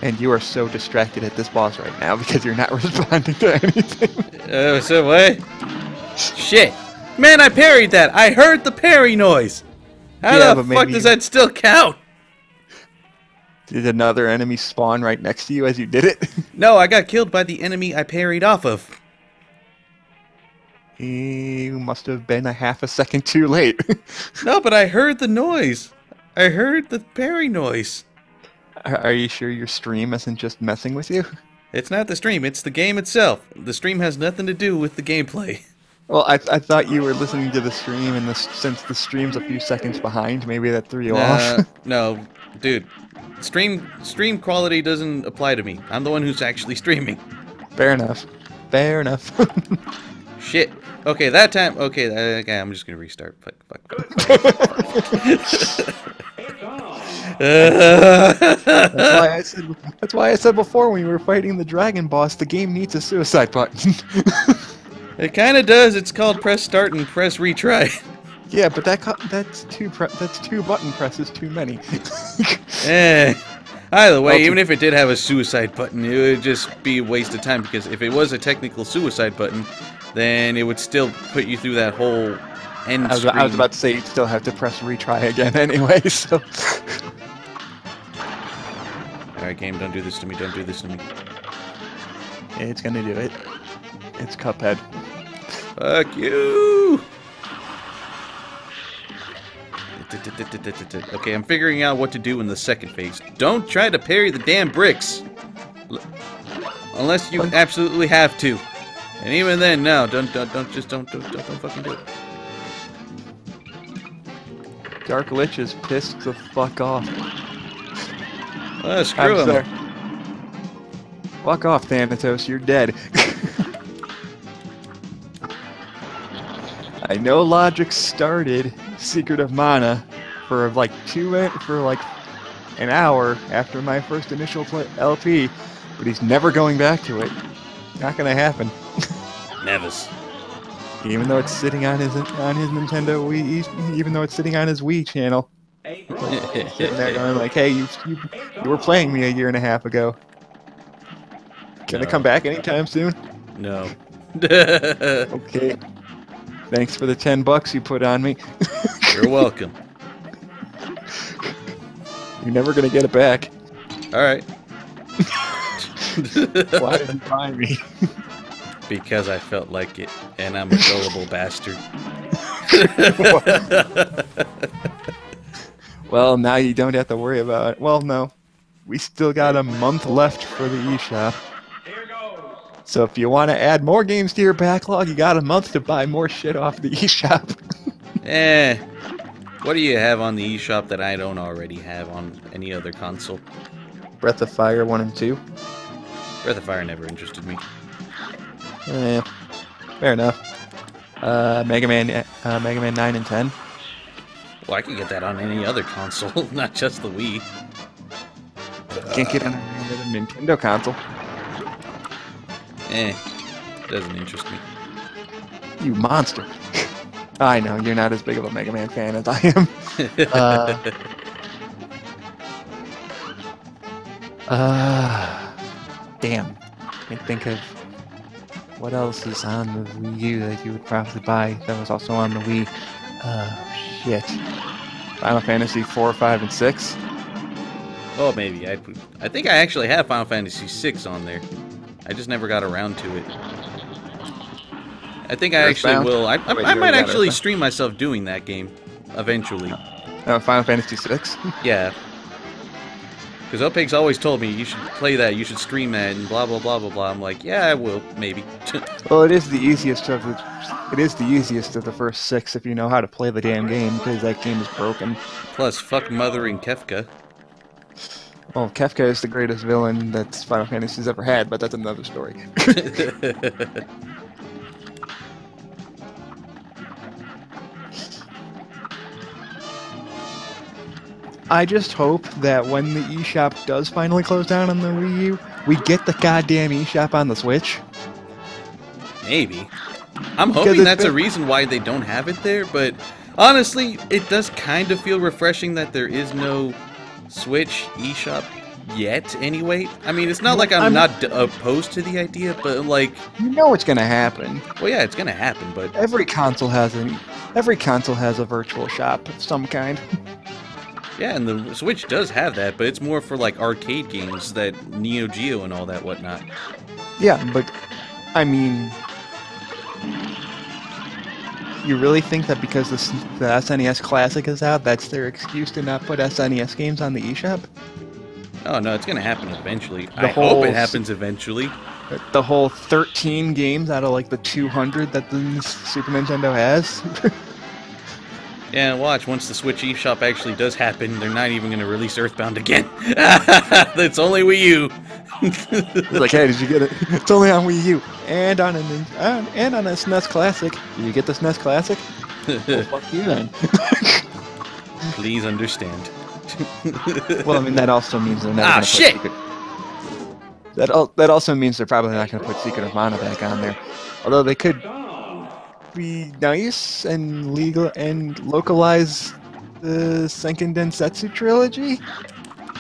And you are so distracted at this boss right now because you're not responding to anything. So what? Shit. Man, I parried that. I heard the parry noise. How Yeah, the but fuck maybe does you- that still count? Did another enemy spawn right next to you as you did it? No, I got killed by the enemy I parried off of. You must have been a half a second too late. No, but I heard the noise. I heard the parry noise. Are you sure your stream isn't just messing with you? It's not the stream, it's the game itself. The stream has nothing to do with the gameplay. Well, I thought you were listening to the stream, and since the stream's a few seconds behind, maybe that threw you off. No, dude. Stream quality doesn't apply to me. I'm the one who's actually streaming. Fair enough. Fair enough. Shit. Okay, that time. Okay, I'm just gonna restart. Fuck. It's on. That's why I said before when we were fighting the dragon boss, the game needs a suicide button. It kind of does. It's called press start and press retry. Yeah, but that's two button presses too many. Either way, Well, even if it did have a suicide button, it would just be a waste of time, because if it was a technical suicide button, then it would still put you through that whole end screen. I was about to say you'd still have to press retry again anyway, so... Alright, game, don't do this to me, don't do this to me. It's gonna do it. It's Cuphead. Fuck you! Okay, I'm figuring out what to do in the second phase. Don't try to parry the damn bricks! Unless you absolutely have to. And even then, no, don't fucking do it. Dark Lich is pissed the fuck off. Screw him. sorry. Fuck off, Thanatos, you're dead. I know Logic started Secret of Mana for like an hour after my first initial LP, but he's never going back to it. Not gonna happen. Nevis. Even though it's sitting on his Nintendo Wii, even though it's sitting on his Wii channel. Sitting there going like, hey, you were playing me a year and a half ago. Gonna No. come back anytime soon? No. Okay. Thanks for the $10 you put on me. You're welcome. You're never gonna get it back. Alright. Why did you buy me? Because I felt like it, and I'm a gullible bastard. Well, now you don't have to worry about it. Well, no. We still got a month left for the eShop. Here goes. So if you want to add more games to your backlog, you got a month to buy more shit off the eShop. What do you have on the eShop that I don't already have on any other console? Breath of Fire 1 and 2. Breath of Fire never interested me. Fair enough. Mega Man 9 and 10. Well, I could get that on any other console, not just the Wii. Can't get on any other Nintendo console. Doesn't interest me. You monster. I know, you're not as big of a Mega Man fan as I am. Damn. I think of what else is on the Wii U that you would probably buy that was also on the Wii. Shit. Final Fantasy 4, 5, and 6. Oh, maybe. I think I actually have Final Fantasy 6 on there. I just never got around to it. I think I actually Earthbound? will. I Wait, you might already got actually Earthbound? stream myself doing that game eventually. Final Fantasy 6. Yeah. Because Opeg's always told me, you should play that, you should stream that, and blah, blah, blah, blah, blah. I'm like, yeah, I will, maybe. Well, it is the easiest of the first 6 if you know how to play the damn game, because that game is broken. Plus, fuck Mother and Kefka. Well, Kefka is the greatest villain that Final Fantasy's ever had, but that's another story. I just hope that when the eShop does finally close down on the Wii U, we get the goddamn eShop on the Switch. Maybe. I'm Because hoping it's that's a been- reason why they don't have it there, but Honestly, it does kind of feel refreshing that there is no Switch eShop yet, anyway. I mean, it's not like I'm not opposed to the idea, but like... You know it's gonna happen. Well, yeah, it's gonna happen, but... Every console has a virtual shop of some kind. Yeah, and the Switch does have that, but it's more for like arcade games, that Neo Geo and all that whatnot. Yeah, but I mean, you really think that because the SNES Classic is out, that's their excuse to not put SNES games on the eShop? Oh no, it's gonna happen eventually. I hope it happens eventually. The whole 13 games out of like the 200 that the Super Nintendo has. Yeah, watch, once the Switch eShop actually does happen, they're not even gonna release Earthbound again. It's only Wii U. Like, hey, did you get it? It's only on Wii U and on a SNES Classic. Did you get the SNES Classic? Well, fuck you then. Please understand. Well, I mean, that also means they're not gonna put Secret... That also means they're probably not going to put Secret of Mana back on there. Although they could be nice and legal and localize the Senken Densetsu trilogy.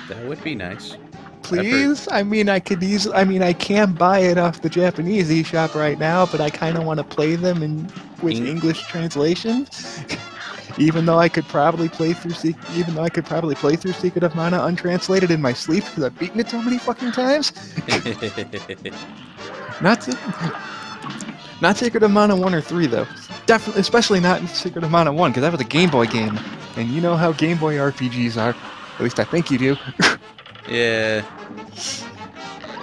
That would be nice. Please? I mean, I can buy it off the Japanese eShop right now, but I kind of want to play them with English translation. Even though I could probably play through Secret of Mana untranslated in my sleep because I've beaten it so many fucking times. Not Secret of Mana 1 or 3 though. Definitely, especially not Secret of Mana 1 because that was a Game Boy game, and you know how Game Boy RPGs are. At least I think you do. Yeah.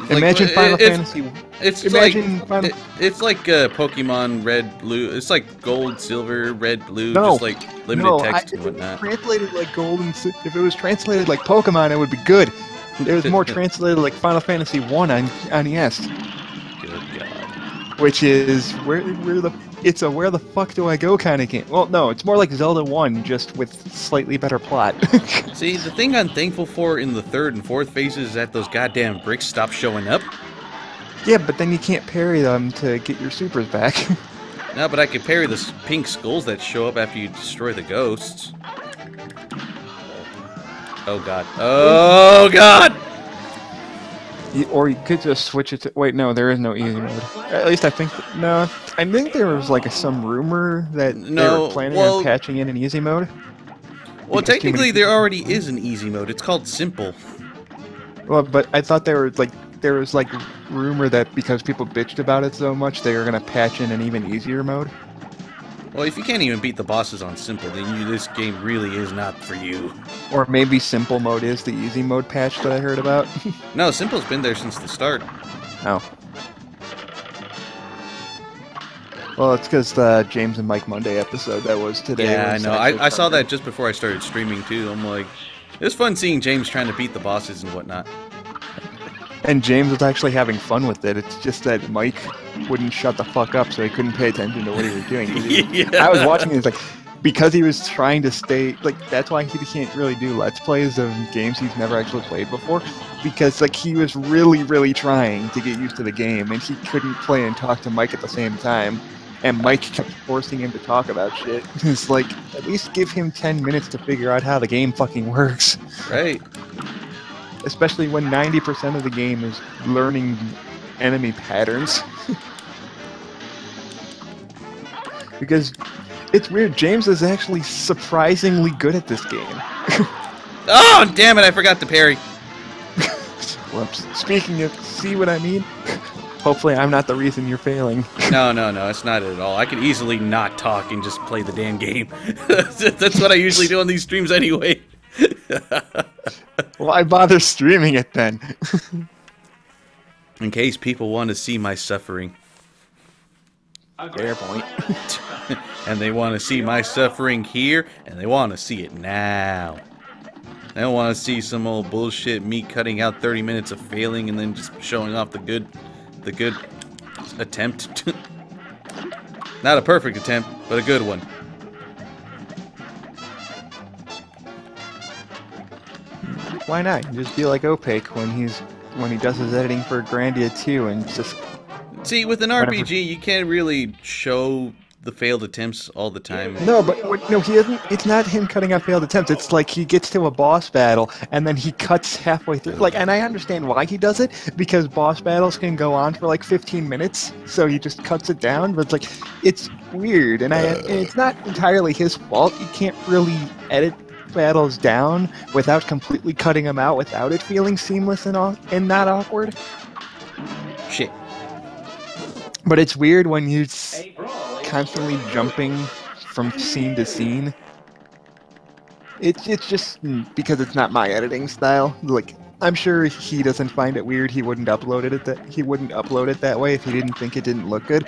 Imagine Final Fantasy. It's like Pokemon Red, Blue. It's like Gold, Silver, Red, Blue. No, just like limited text and whatnot. Translated like Gold and if it was translated like Pokemon, it would be good. It was more translated like Final Fantasy 1 on NES. Good God. Which is where the fuck do I go kind of game. Well, no, it's more like Zelda 1, just with slightly better plot. See, the thing I'm thankful for in the third and fourth phases is that those goddamn bricks stop showing up. Yeah, but then you can't parry them to get your supers back. No, but I could parry the pink skulls that show up after you destroy the ghosts. Oh God. Oh God! Or you could just switch it to... Wait, no, there is no easy mode. At least I think... No, I think there was like some rumor that they were planning on patching in an easy mode. Well, technically there already is an easy mode. It's called Simple. Well, but I thought there was like rumor that because people bitched about it so much, they were going to patch in an even easier mode. Well, if you can't even beat the bosses on Simple, then this game really is not for you. Or maybe Simple mode is the easy mode patch that I heard about. No, Simple's been there since the start. Oh. Well, it's because the James and Mike Monday episode that was today. Yeah, I know. I saw that just before I started streaming, too. I'm like, it was fun seeing James trying to beat the bosses and whatnot. And James was actually having fun with it. It's just that Mike wouldn't shut the fuck up, so he couldn't pay attention to what he was doing. Yeah. I was watching it, it's like, because he was trying to stay, like, that's why he can't really do Let's Plays of games he's never actually played before. Because, like, he was really, really trying to get used to the game, and he couldn't play and talk to Mike at the same time. And Mike kept forcing him to talk about shit. It's like, at least give him 10 minutes to figure out how the game fucking works. Right. Especially when 90% of the game is learning enemy patterns. Because it's weird, James is actually surprisingly good at this game. Oh, damn it, I forgot to parry. Whoops. Speaking of, see what I mean? Hopefully I'm not the reason you're failing. No, it's not at all. I could easily not talk and just play the damn game. That's what I usually do on these streams anyway. Why bother streaming it then? In case people want to see my suffering. Fair point. And they want to see my suffering here, and they want to see it now. They don't want to see some old bullshit, me cutting out 30 minutes of failing and then just showing off the good attempt. Not a perfect attempt, but a good one. Why not? Just be like Opaque when he does his editing for Grandia 2 and just... See, with an RPG, you can't really show the failed attempts all the time. No, but no, he doesn't. It's not him cutting out failed attempts. It's like he gets to a boss battle and then he cuts halfway through. Like, and I understand why he does it because boss battles can go on for like 15 minutes, so he just cuts it down. But it's like, it's weird, and it's not entirely his fault. You can't really edit battles down without completely cutting them out, without it feeling seamless and not awkward. Shit. But it's weird when you constantly jumping from scene to scene. It's just because it's not my editing style. Like, I'm sure he doesn't find it weird. He wouldn't upload it that way if he didn't think it didn't look good.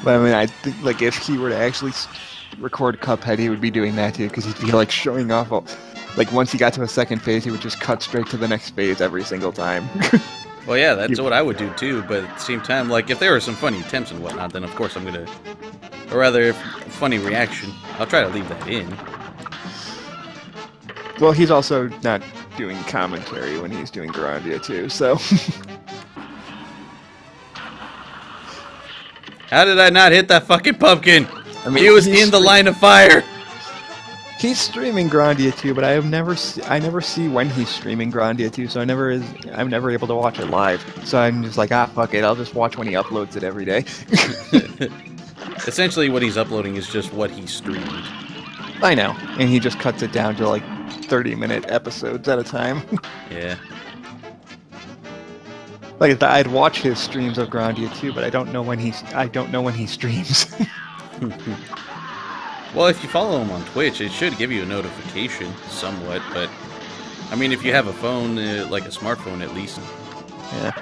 But I mean, I think like if he were to actually record Cuphead, he would be doing that too, because he'd be like showing off. Like once he got to a second phase, he would just cut straight to the next phase every single time. Well, yeah, that's what I would do too. But at the same time, like if there were some funny attempts and whatnot, then of course I'm gonna, or rather, funny reaction, I'll try to leave that in. Well, he's also not doing commentary when he's doing Grandia too, so. How did I not hit that fucking pumpkin? I mean, he was in the line of fire. He's streaming Grandia too, but I never see when he's streaming Grandia too, so I'm never able to watch it live. So I'm just like, fuck it, I'll just watch when he uploads it every day. Essentially, what he's uploading is just what he streamed. I know, and he just cuts it down to like 30-minute episodes at a time. Yeah. Like I'd watch his streams of Grandia too, but I don't know when he streams. Well, if you follow him on Twitch, it should give you a notification somewhat, but I mean, if you have a phone, like a smartphone at least. Yeah.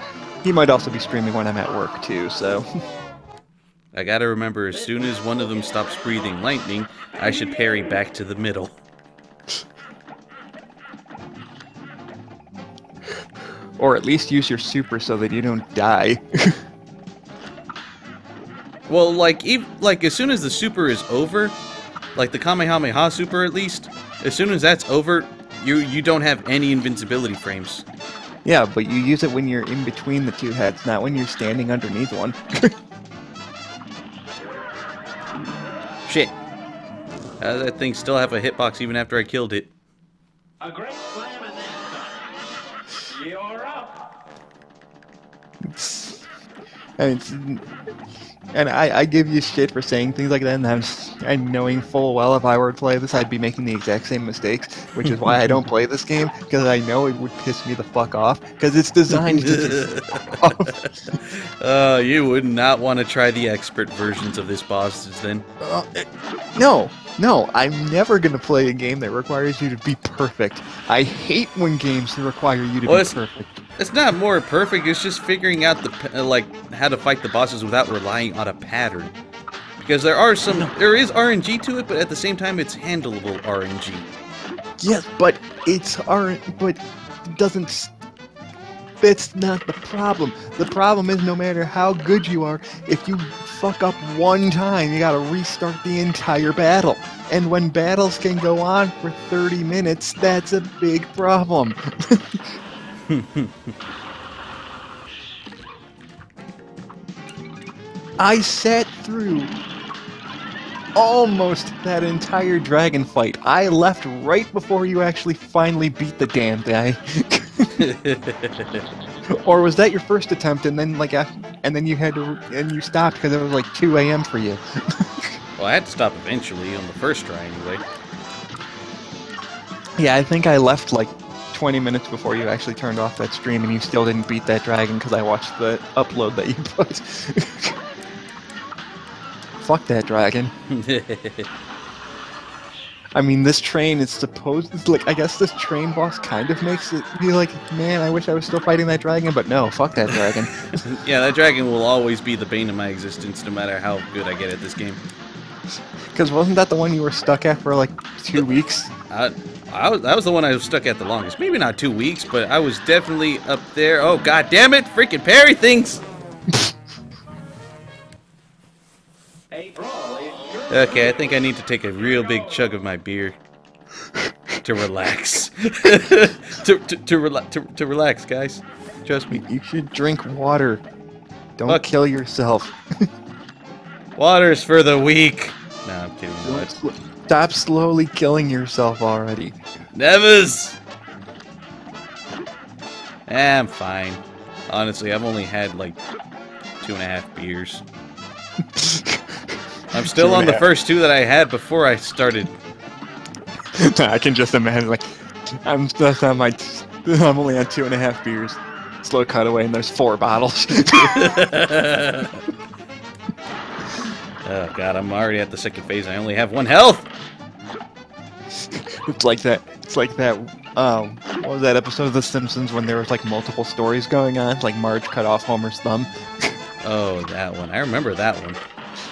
He might also be streaming when I'm at work too, so. I gotta remember, as soon as one of them stops breathing lightning, I should parry back to the middle. Or at least use your super so that you don't die. Well, like as soon as the super is over, like the Kamehameha super at least, as soon as that's over, you don't have any invincibility frames. Yeah, but you use it when you're in between the two heads, not when you're standing underneath one. Shit. How does that thing still have a hitbox even after I killed it? A great slam and then you're up. And I give you shit for saying things like that, and knowing full well if I were to play this, I'd be making the exact same mistakes, which is why I don't play this game, because I know it would piss me the fuck off, because it's designed to you would not want to try the expert versions of this boss, then? No, I'm never going to play a game that requires you to be perfect. I hate when games require you to be perfect. It's not more perfect, it's just figuring out how to fight the bosses without relying on a pattern. Because there is RNG to it, but at the same time it's handleable RNG. Yes, but that's not the problem. The problem is no matter how good you are, if you fuck up one time, you gotta restart the entire battle. And when battles can go on for 30 minutes, that's a big problem. I sat through almost that entire dragon fight. I left right before you actually finally beat the damn guy. Or was that your first attempt and then you stopped because it was like 2 a.m. for you? Well, I had to stop eventually on the first try anyway. Yeah, I think I left like 20 minutes before you actually turned off that stream, and you still didn't beat that dragon because I watched the upload that you put. Fuck that dragon. I mean, this train is supposed... I guess this train boss kind of makes it be like, man, I wish I was still fighting that dragon, but no, fuck that dragon. Yeah, that dragon will always be the bane of my existence, no matter how good I get at this game. Because wasn't that the one you were stuck at for like 2 weeks? That was the one I was stuck at the longest. Maybe not 2 weeks, but I was definitely up there. Oh, god damn it! Freaking parry things! Okay, I think I need to take a real big chug of my beer to relax. to relax, guys. Trust me. You should drink water. Don't Fuck. kill yourself. Water's for the weak. No, I'm kidding. What? Stop slowly killing yourself already. Nevers! I'm fine. Honestly, I've only had like 2.5 beers. I'm still on the first 2 that I had before I started. I can just imagine, like, I'm only on 2.5 beers. Slow cutaway, and there's 4 bottles. Oh god, I'm already at the second phase. I only have 1 health. It's like that. It's like that. What was that episode of The Simpsons when there was like multiple stories going on? Like Marge cut off Homer's thumb. Oh, that one. I remember that one.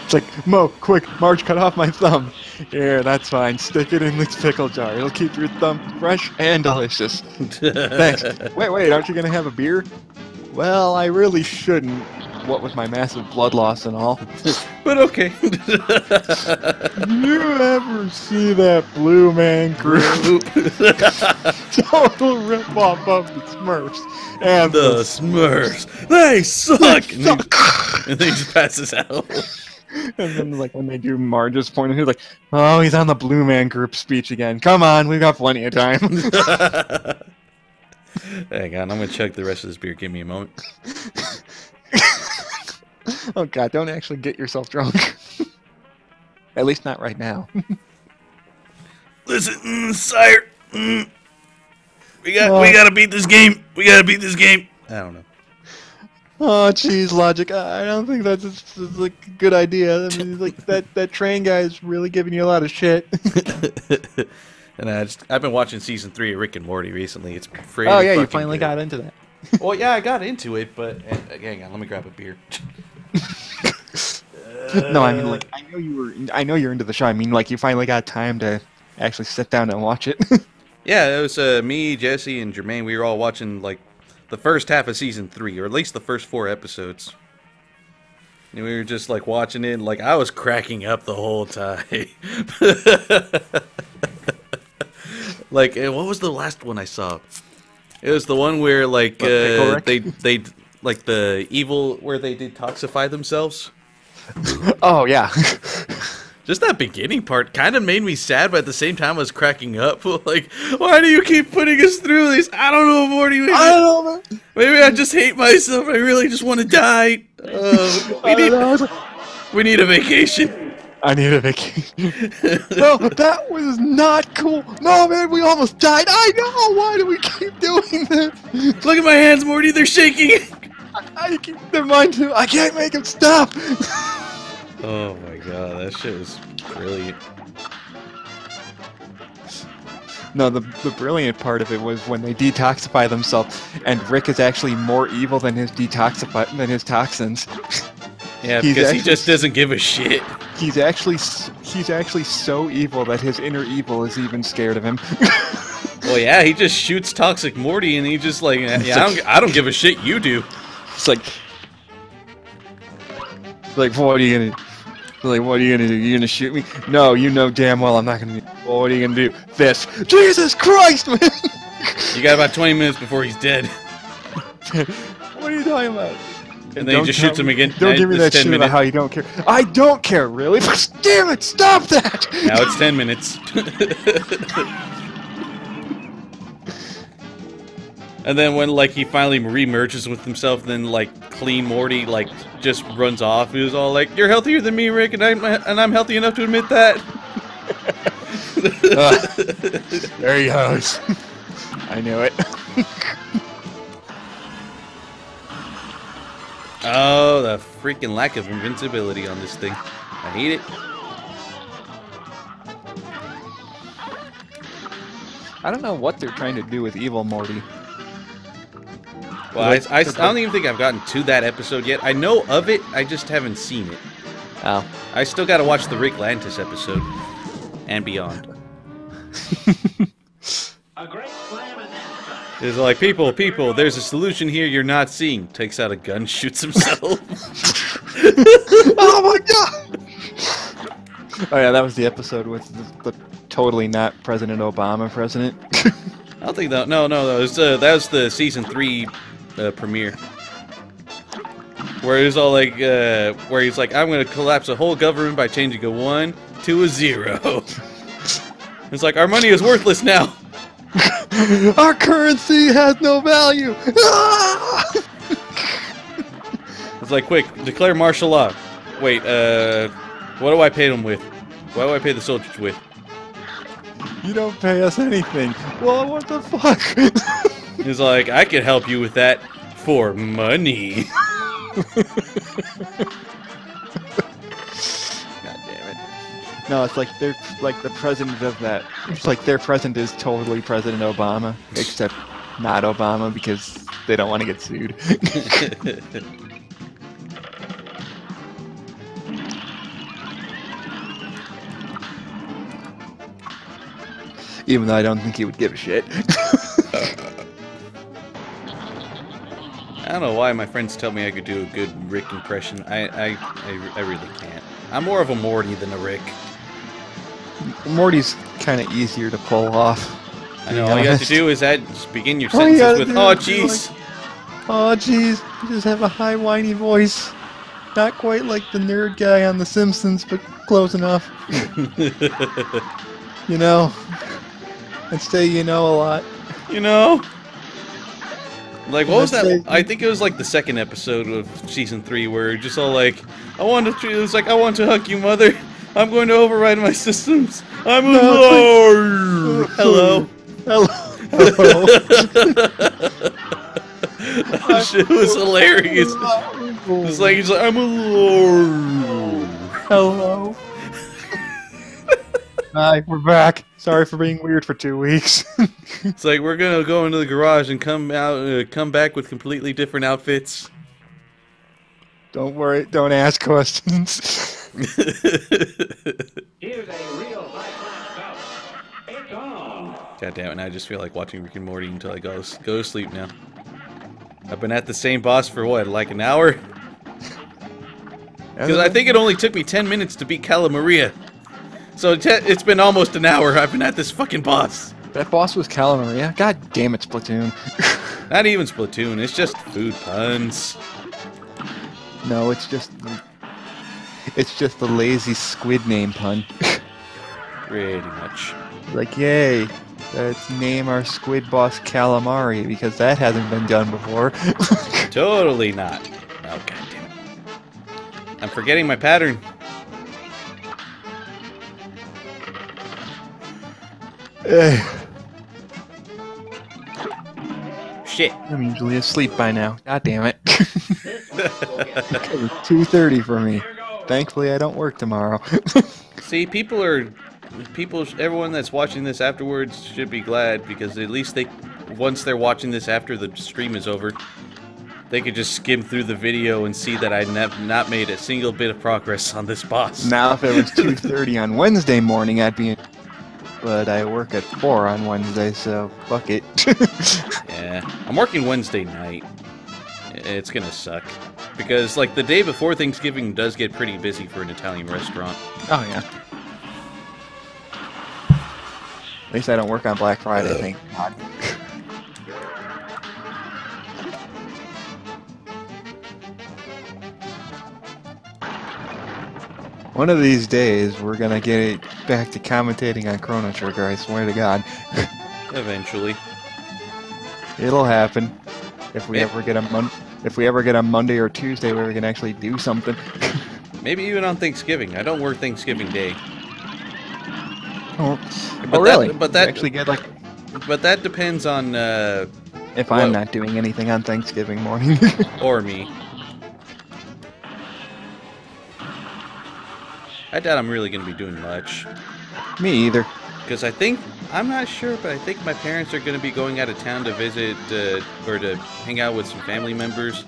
It's like, Mo, quick, Marge cut off my thumb. Here, that's fine. Stick it in this pickle jar. It'll keep your thumb fresh and delicious. Thanks. Wait, aren't you gonna have a beer? Well, I really shouldn't. What with my massive blood loss and all. But okay. You ever see that Blue Man Group? Total rip-off of the Smurfs. And The Smurfs. They suck! And then he just passes out. And then, like, when they do Marge's point, he's like, oh, he's on the Blue Man Group speech again. Come on, we've got plenty of time. Hang on, I'm gonna chug the rest of this beer. Give me a moment. Oh, God, don't actually get yourself drunk. At least not right now. Listen, sire. We gotta beat this game. We gotta beat this game. I don't know. Oh, jeez, Logic. I don't think that's like a good idea. I mean, like that train guy is really giving you a lot of shit. And I've been watching season 3 of Rick and Morty recently. It's pretty. Oh yeah, you fucking finally good. got into that. Well, yeah, I got into it, but hang on, let me grab a beer. No, I mean, like, I know you're into the show. I mean, like, you finally got time to actually sit down and watch it. Yeah, it was me, Jesse, and Jermaine. We were all watching like the first half of season 3, or at least the first 4 episodes. And we were just like watching it, and like I was cracking up the whole time. Like, what was the last one I saw? It was the one where like they like the evil where they detoxify themselves. Oh yeah. Just that beginning part kind of made me sad, but at the same time I was cracking up. Like, why do you keep putting us through this? I don't know, Morty. Maybe, I don't know, man. Maybe I just hate myself. I really just want to die. We need a vacation. I need a vacation. No, that was not cool. No, man, we almost died. I know. Why do we keep doing this? Look at my hands, Morty. They're shaking. They're mine too. I can't make them stop. Oh my god, that shit was brilliant. No, the brilliant part of it was when they detoxify themselves, and Rick is actually more evil than his toxins. Yeah, because he just doesn't give a shit. He's actually so evil that his inner evil is even scared of him. Well, yeah, he just shoots Toxic Morty, and he just like, yeah, I don't give a shit. You do. It's like, what are you gonna? Like, what are you gonna do? You gonna shoot me? No, you know damn well I'm not gonna. Well, what are you gonna do? This. Jesus Christ, man! You got about 20 minutes before he's dead. What are you talking about? And then he just shoots him again. Don't give me that shit about how you don't care. I don't care, really. Damn it! Stop that! Now it's 10 minutes. And then when like he finally re-merges with himself, then like clean Morty like just runs off. He was all like, "You're healthier than me, Rick, and I'm healthy enough to admit that." There he goes. I knew it. Oh, the freaking lack of invincibility on this thing. I hate it. I don't know what they're trying to do with evil Morty. Well, I don't even think I've gotten to that episode yet. I know of it, I just haven't seen it. Oh. I still gotta watch the Rick Lantis episode. And beyond. A great slam and then some. It's like, people, there's a solution here you're not seeing. Takes out a gun, shoots himself. Oh my god! Oh yeah, that was the episode with the totally not President Obama president. I don't think that. No. That was the season 3 premiere. Where he's all like, where he's like, I'm gonna collapse a whole government by changing a 1 to a 0. It's like, our money is worthless now. Our currency has no value. It's like, quick, declare martial law. Wait, what do I pay them with? What do I pay the soldiers with? You don't pay us anything. Well, what the fuck? He's like, I can help you with that for money. God damn it. No, it's like they're like the president of that. It's like their president is totally President Obama, except not Obama because they don't want to get sued. Even though I don't think he would give a shit. I don't know why my friends tell me I could do a good Rick impression. I really can't. I'm more of a Morty than a Rick. Morty's kind of easier to pull off. I know, all you have to do is just begin your sentences with, oh jeez. Oh jeez, you just have a high whiny voice. Not quite like the nerd guy on The Simpsons, but close enough. You know? I'd say you know a lot. You know? Like, what was that? I think it was like the second episode of season 3 where just all like, it was like, I want to hug you, mother. I'm going to override my systems. I'm a lord. Hello. Hello. That shit was hilarious. It's like, he's like, I'm a lord. Hello. Hi, we're back. Sorry for being weird for 2 weeks. It's like, we're gonna go into the garage and come back with completely different outfits. Don't worry, don't ask questions. Here's a real high-class bout. It's on. God damn it, and I just feel like watching Rick and Morty until I go to sleep now. I've been at the same boss for what, like an hour? Because I think it only took me 10 minutes to beat Cala Maria. So it's been almost an hour I've been at this fucking boss. That boss was Cala Maria? God damn it, Splatoon. Not even Splatoon, it's just food puns. No, it's just the lazy squid name pun. Pretty much. Like, yay, let's name our squid boss Calamari, because that hasn't been done before. Totally not. Oh, god damn it. I'm forgetting my pattern. Shit. I'm usually asleep by now. God damn it. It's 2:30 for me. Thankfully, I don't work tomorrow. See, everyone that's watching this afterwards should be glad, because at least once they're watching this after the stream is over, they could just skim through the video and see that I have not made a single bit of progress on this boss. Now, if it was 2:30 on Wednesday morning, I'd be in. But I work at 4 on Wednesday, so fuck it. Yeah, I'm working Wednesday night. It's gonna suck. Because, like, the day before Thanksgiving does get pretty busy for an Italian restaurant. Oh, yeah. At least I don't work on Black Friday, thank God. One of these days, we're gonna get back to commentating on Chrono Trigger, I swear to God. Eventually. It'll happen. If we ever get a Monday or Tuesday where we can actually do something. Maybe even on Thanksgiving. I don't work Thanksgiving Day. Oh, But really? But that actually get like. But that depends on If I'm not doing anything on Thanksgiving morning. or me. I doubt I'm really going to be doing much. Me either. Because I'm not sure, but I think my parents are going to be going out of town to visit, or to hang out with some family members.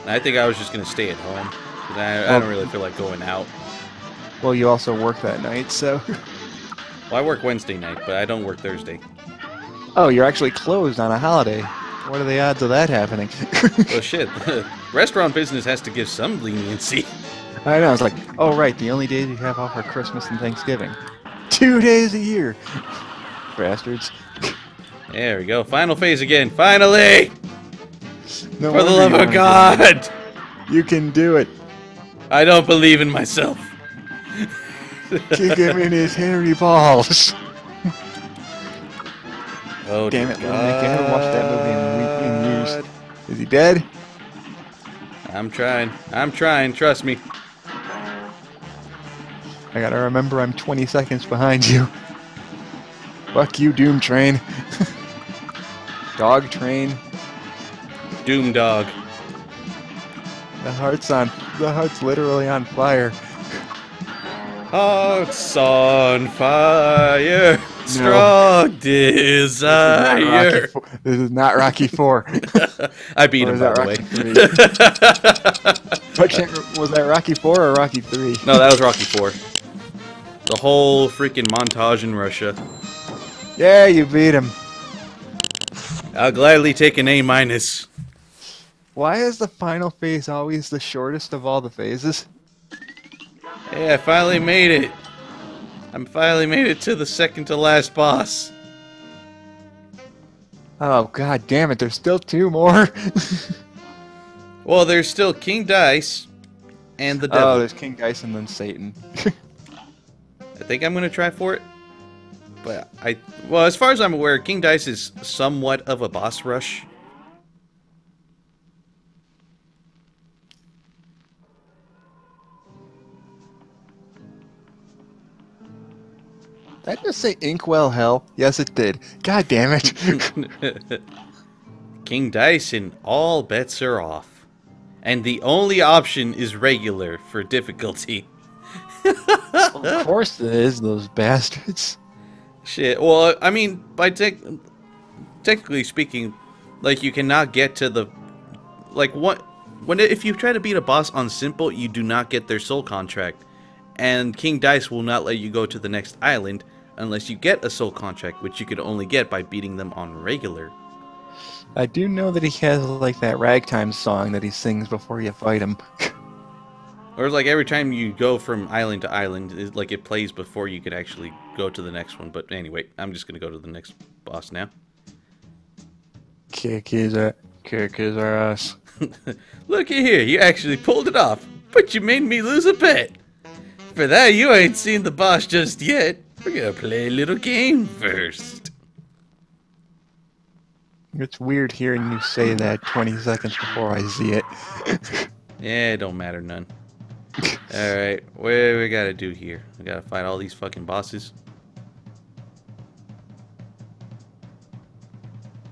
And I think I was just going to stay at home. Because I don't really feel like going out. Well, you also work that night, so... Well, I work Wednesday night, but I don't work Thursday. Oh, you're actually closed on a holiday. What are the odds of that happening? Well, shit. Restaurant business has to give some leniency. I know, it's like, oh right, the only days you have off are Christmas and Thanksgiving. 2 days a year. Bastards. There we go. Final phase again. Finally! No For the wonder love you of wanna do God! it. You can do it. I don't believe in myself. Kick him in his hairy balls. Oh, Damn dear it, Little Nick, I haven't watched that movie in years. God. Is he dead? I'm trying. I'm trying. Trust me. I gotta remember I'm 20 seconds behind you. Fuck you, Doom Train. Dog Train. Doom Dog. The heart's literally on fire. Hearts on fire. Strong desire. This is not Rocky 4. I beat Or him, is by that the Rocky way. 3? Was that Rocky 4 or Rocky 3? No, that was Rocky 4. The whole freaking montage in Russia. Yeah, you beat him. I'll gladly take an A-. Why is the final phase always the shortest of all the phases? Hey, I finally made it. I finally made it to the second to last boss. Oh, god damn it, there's still 2 more. Well, there's still King Dice and the devil. Oh, there's King Dice and then Satan. I think I'm gonna try for it. But well, as far as I'm aware, King Dice is somewhat of a boss rush. Did I just say Inkwell Hell? Yes, it did. God damn it. King Dice and all bets are off. And the only option is regular for difficulty. Of course it is, those bastards. Shit. Well, I mean, by technically speaking, like, you cannot get to the... Like, if you try to beat a boss on simple, you do not get their soul contract. And King Dice will not let you go to the next island unless you get a soul contract, which you could only get by beating them on regular. I do know that he has, like, that ragtime song that he sings before you fight him. Or like every time you go from island to island, it plays before you could actually go to the next one. But anyway, I'm just gonna go to the next boss now. Kick his ass. Looky here, you actually pulled it off, but you made me lose a bet. For that, you ain't seen the boss just yet. We're gonna play a little game first. It's weird hearing you say that 20 seconds before I see it. Yeah, it don't matter none. Alright, what do we gotta do here? We gotta fight all these fucking bosses.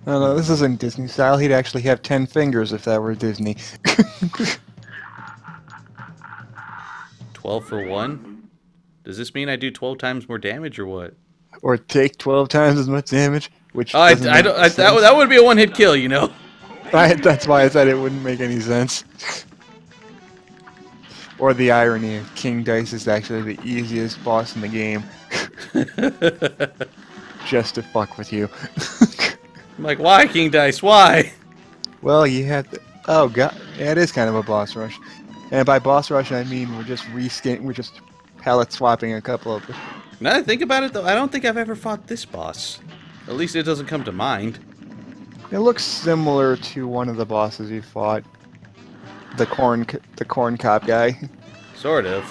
Oh no, this isn't Disney style. He'd actually have 10 fingers if that were Disney. 12 for 1? Does this mean I do 12 times more damage or what? Or take 12 times as much damage, which Oh, doesn't make sense. that would be a one-hit kill, you know? That's why I said it wouldn't make any sense. Or the irony of King Dice is actually the easiest boss in the game. Just to fuck with you. I'm like, why, King Dice? Why? Well, you have to... Oh god, yeah, it is kind of a boss rush. And by boss rush, I mean we're just palette swapping a couple of... Now that I think about it, though, I don't think I've ever fought this boss. At least it doesn't come to mind. It looks similar to one of the bosses you fought. The corn cop guy. Sort of.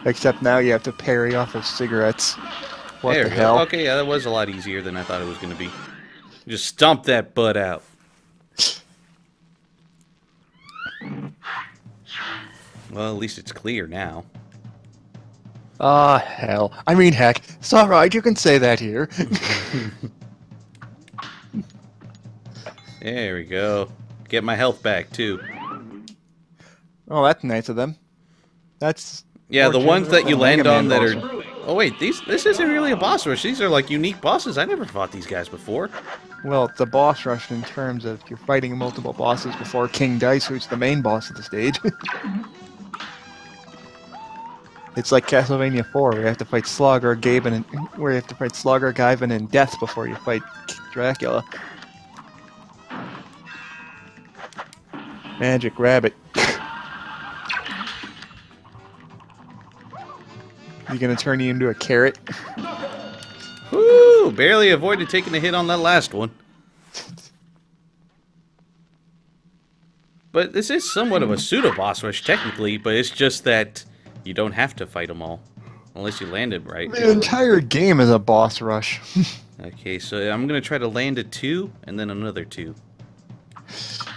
Except now you have to parry off of cigarettes. What There the we hell? go. Okay, yeah, that was a lot easier than I thought it was going to be. Just stomp that butt out. Well, at least it's clear now. Ah, hell. I mean, heck. It's alright, you can say that here. There we go. Get my health back, too. Oh, that's nice of them. That's... Yeah, the ones that you land on that are... are... Oh, wait, this isn't really a boss rush. These are, like, unique bosses. I never fought these guys before. Well, it's a boss rush in terms of you're fighting multiple bosses before King Dice, who's the main boss of the stage. It's like Castlevania 4, where you have to fight Slogger, Guyven, and Death before you fight Dracula. Magic Rabbit. You gonna turn you into a carrot? Woo! Barely avoided taking a hit on that last one. But this is somewhat of a pseudo-boss rush, technically, but it's just that you don't have to fight them all. Unless you land it right. The entire game is a boss rush. Okay, so I'm going to try to land a 2, and then another 2.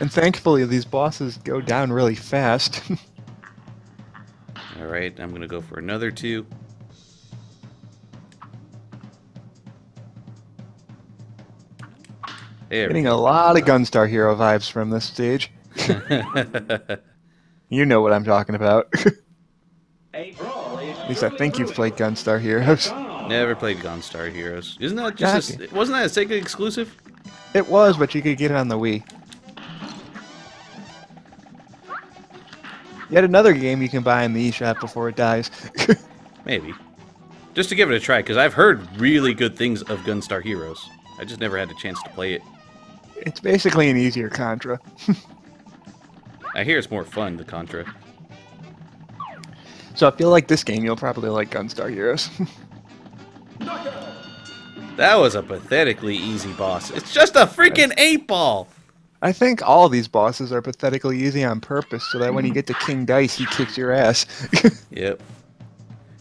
And thankfully, these bosses go down really fast. Alright, I'm going to go for another 2. There. Getting a lot of Gunstar Hero vibes from this stage. You know what I'm talking about. At least I think you've played Gunstar Heroes. Never played Gunstar Heroes. Isn't that just wasn't that a Sega exclusive? It was, but you could get it on the Wii. Yet another game you can buy in the eShop before it dies. Maybe. Just to give it a try, because I've heard really good things of Gunstar Heroes. I just never had a chance to play it. It's basically an easier Contra. I hear it's more fun, the Contra. So if you like this game, you'll probably like Gunstar Heroes. That was a pathetically easy boss. It's just a freaking 8-ball! I think all these bosses are pathetically easy on purpose, so that when you get to King Dice, he kicks your ass. Yep.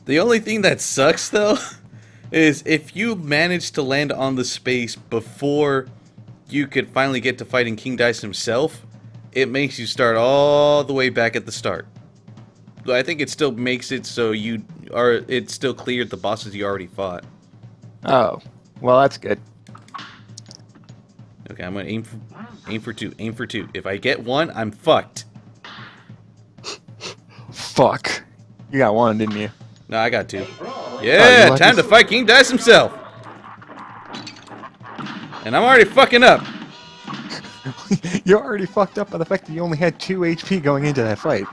The only thing that sucks, though, is if you manage to land on the space before you could finally get to fighting King Dice himself, it makes you start all the way back at the start. But I think it still makes it so it still cleared the bosses you already fought. Oh, well that's good. Okay, I'm gonna aim for 2. Aim for 2. If I get 1, I'm fucked. Fuck. You got 1, didn't you? No, I got 2. Yeah, time to fight King Dice himself. And I'm already fucking up. You're already fucked up by the fact that you only had 2 HP going into that fight.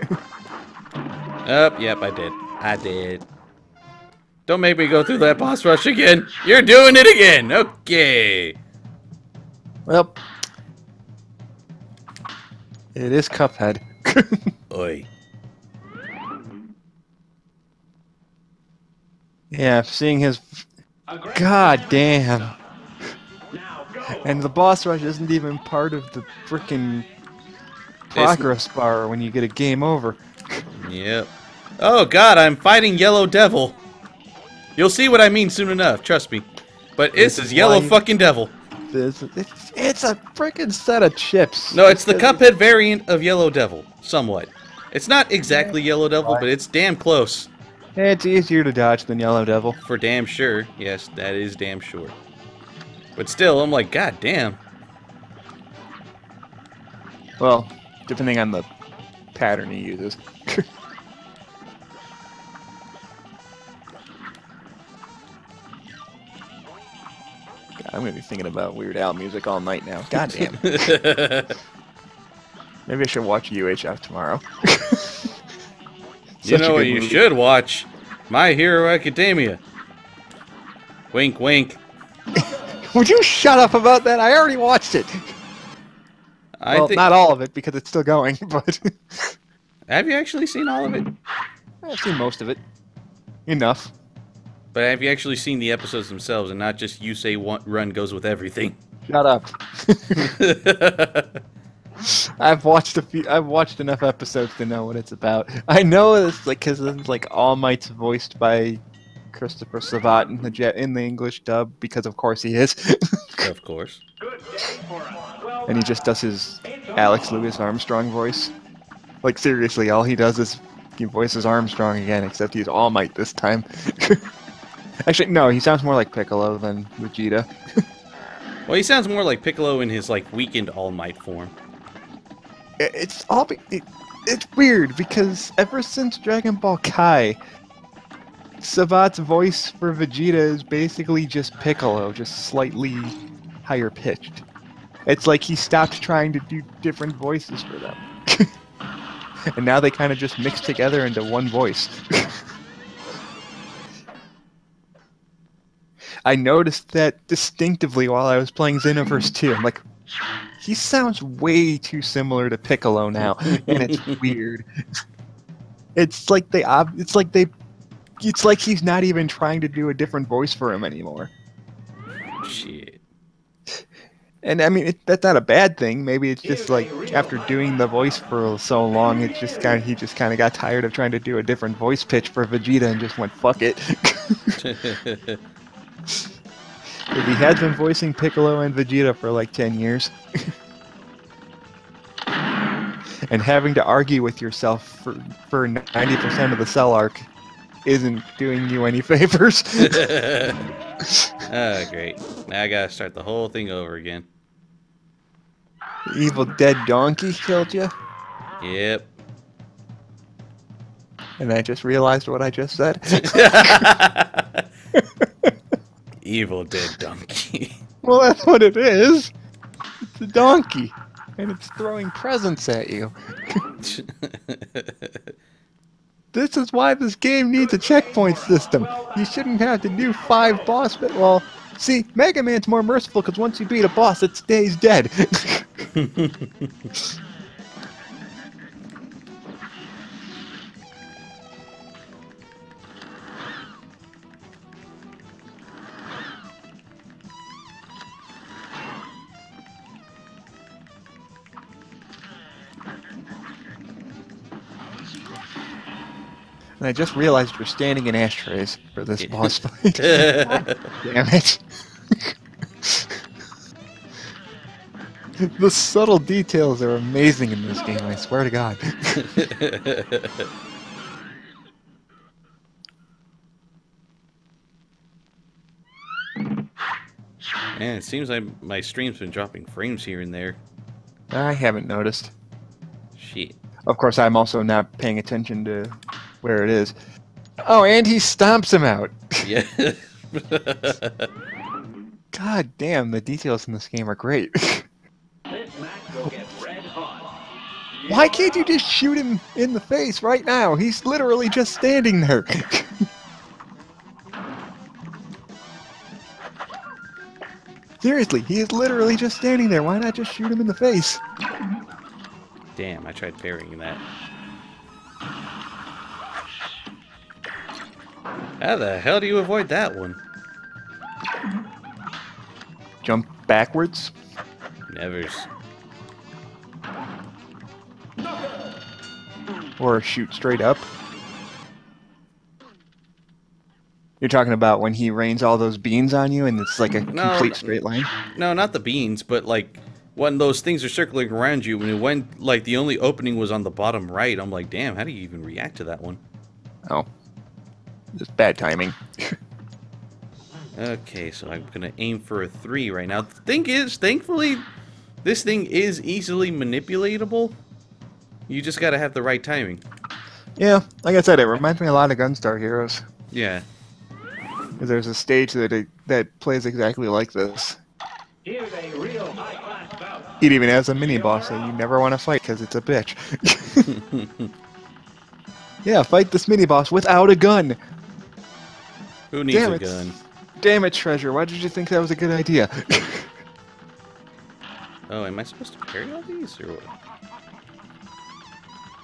Yep, I did. Don't make me go through that boss rush again. You're doing it again. Okay. Well, it is Cuphead. Oi. Yeah, seeing his... God damn. And the boss rush isn't even part of the frickin' progress bar when you get a game over. Yep. Oh god, I'm fighting Yellow Devil. You'll see what I mean soon enough, trust me. But this is Yellow fucking Devil. It's a frickin' set of chips. No, it's the Cuphead variant of Yellow Devil, somewhat. It's not exactly Yellow Devil, but it's damn close. It's easier to dodge than Yellow Devil. For damn sure. Yes, that is damn sure. But still, I'm like, god damn. Well, depending on the pattern he uses. God, I'm gonna be thinking about Weird Al music all night now. God damn. Maybe I should watch UHF tomorrow. You know what you should watch? My Hero Academia. Wink, wink. Would you shut up about that? I already watched it. Well, not all of it, because it's still going, but... Have you actually seen all of it? I've seen most of it. Enough. But have you actually seen the episodes themselves, and not just you say one run goes with everything? Shut up. I've watched enough episodes to know what it's about. I know it's like because it's like All Might's voiced by Christopher Savat in the English dub, because of course he is. Of course. And he just does his Alex Louis Armstrong voice. Like seriously, all he does is he voices Armstrong again, except he's All Might this time. Actually, no, he sounds more like Piccolo than Vegeta. Well, he sounds more like Piccolo in his like weakened All Might form. It's weird because ever since Dragon Ball Kai, Savat's voice for Vegeta is basically just Piccolo, just slightly higher pitched. It's like he stopped trying to do different voices for them. And now they kind of just mix together into one voice. I noticed that distinctively while I was playing Xenoverse 2. I'm like, he sounds way too similar to Piccolo now, and it's weird. It's like he's not even trying to do a different voice for him anymore. Shit. And I mean, that's not a bad thing. Maybe it's just like after doing the voice for so long, it just kind of he just kind of got tired of trying to do a different voice pitch for Vegeta and just went fuck it. He has been voicing Piccolo and Vegeta for like 10 years. And having to argue with yourself for 90% of the Cell arc isn't doing you any favors. Oh, great. Now I gotta start the whole thing over again. The evil dead donkey killed you? Yep. And I just realized what I just said. Evil dead donkey. Well, that's what it is. It's a donkey. And it's throwing presents at you. This is why this game needs a checkpoint system. You shouldn't have to do 5 boss battles. Well, see, Mega Man's more merciful because once you beat a boss, it stays dead. And I just realized you're standing in ashtrays for this boss fight. Damn it. The subtle details are amazing in this game, I swear to God. Man, it seems like my stream's been dropping frames here and there. I haven't noticed. Shit. Of course, I'm also not paying attention to where it is. Oh, and he stomps him out. Yeah. God damn, the details in this game are great. This match will get red hot. Why can't you just shoot him in the face right now? He's literally just standing there. Seriously, he is literally just standing there. Why not just shoot him in the face? Damn, I tried parrying that. How the hell do you avoid that one? Jump backwards. Nevers. Or shoot straight up. You're talking about when he rains all those beans on you and it's like a complete straight line? No, not the beans, but like when those things are circling around you, and when like the only opening was on the bottom right, I'm like, damn, how do you even react to that one? Oh. Just bad timing. Okay, so I'm gonna aim for a 3 right now. The thing is, thankfully, this thing is easily manipulatable. You just gotta have the right timing. Yeah, like I said, it reminds me a lot of Gunstar Heroes. Yeah. There's a stage that plays exactly like this. Here's a real high-class bout. It even has a mini-boss that you never want to fight because it's a bitch. Yeah, fight this mini-boss without a gun! Who needs Damn a it. gun? Damn it, Treasure, why did you think that was a good idea? Oh, am I supposed to parry all these, or what?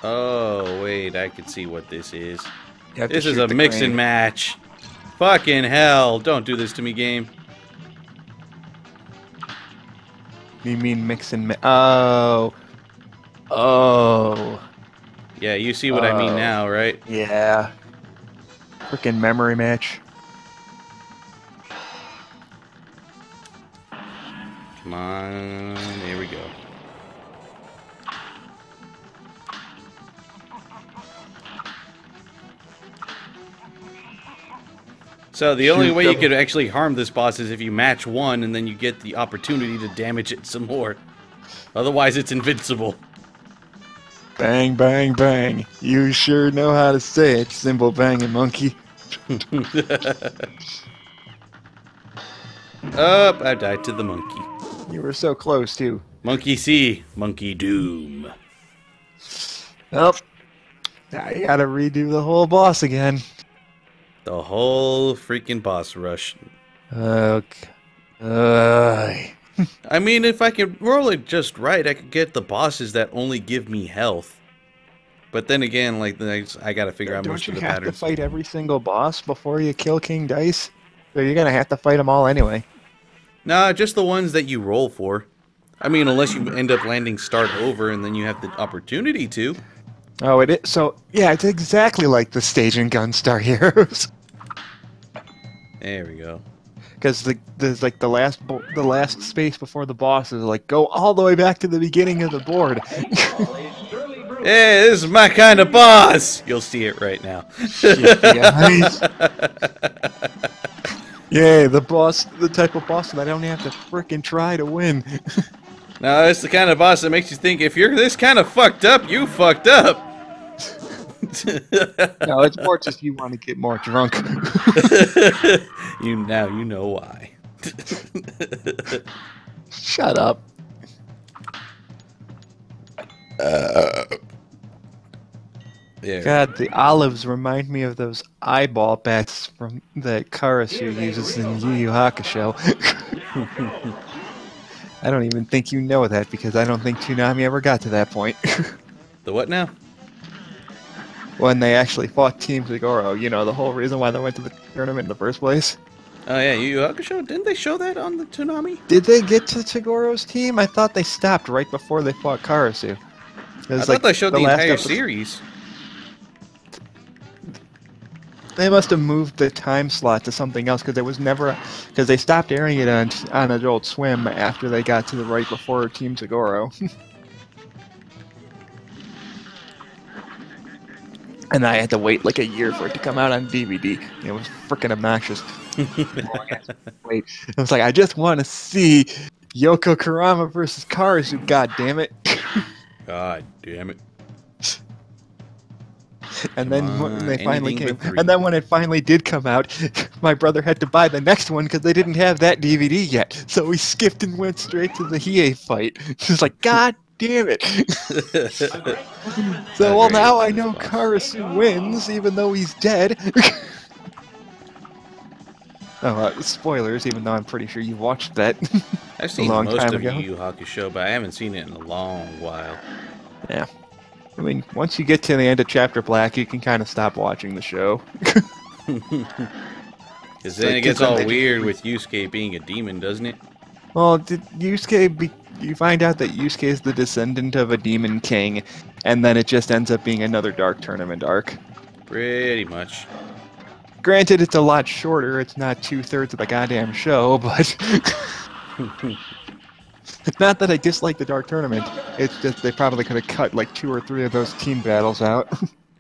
Oh, wait, I can see what this is. You have to This is shoot a the mix and crane. match. Fucking hell, don't do this to me, game. You mean mix and Oh. Oh. Yeah, you see what I mean now, right? Yeah. Frickin' memory match. Come on, here we go. So the only Shoot way you them. could actually harm this boss is if you match one and then you get the opportunity to damage it some more. Otherwise, it's invincible. Bang, bang, bang. You sure know how to say it, Symbol Banging Monkey. Up, I died to the monkey. You were so close, too. Monkey see, monkey doom. Well, now you gotta redo the whole boss again. The whole freaking boss rush. Okay. I mean, if I could roll it just right, I could get the bosses that only give me health. But then again, like, I gotta figure out most Don't of you the have to patterns. fight every single boss before you kill King Dice? So you're gonna have to fight them all anyway. Nah, just the ones that you roll for. I mean, unless you end up landing start over and then you have the opportunity to. Oh, it is. So, yeah, it's exactly like the Stage and Gunstar Heroes. There we go. Because there's like the last space before the boss is like go all the way back to the beginning of the board. Hey, this is my kind of boss! You'll see it right now. Yay, the type of boss that I don't have to frickin' try to win. No, it's the kind of boss that makes you think if you're this kind of fucked up, you fucked up. No, it's more just you want to get more drunk. You know why. Shut up. Yeah. God, the olives remind me of those eyeball bats from that Karasu uses in Yu Yu Hakusho. I don't even think you know that because I don't think Toonami ever got to that point. The what now? When they actually fought Team Zagoro, you know, the whole reason why they went to the tournament in the first place. Oh yeah, Yu Yu Hakusho? Didn't they show that on the Toonami? Did they get to Zagoro's team? I thought they stopped right before they fought Karasu. I thought they showed the entire series. They must have moved the time slot to something else because because they stopped airing it on Adult Swim after they got to the right before Team Zagoro. And I had to wait like a year for it to come out on DVD. It was freaking obnoxious. Wait, I was like, I just want to see Yoko Kurama versus Karasu. God damn it! God damn it! And then when they finally came, and then when it finally did come out, my brother had to buy the next one because they didn't have that DVD yet. So we skipped and went straight to the Hiei fight. Just like, God damn it! So well, now I know Karasu wins, even though he's dead. Spoilers, even though I'm pretty sure you watched that. I've seen most of Yu Yu Hakusho, but I haven't seen it in a long while. Yeah. I mean, once you get to the end of Chapter Black, you can kind of stop watching the show. Because then it gets all weird with Yusuke being a demon, doesn't it? Well, you find out that Yusuke is the descendant of a demon king, and then it just ends up being another Dark Tournament arc. Pretty much. Granted, it's a lot shorter. It's not 2/3 of the goddamn show, but... Not that I dislike the Dark Tournament. It's just they probably could have cut like 2 or 3 of those team battles out.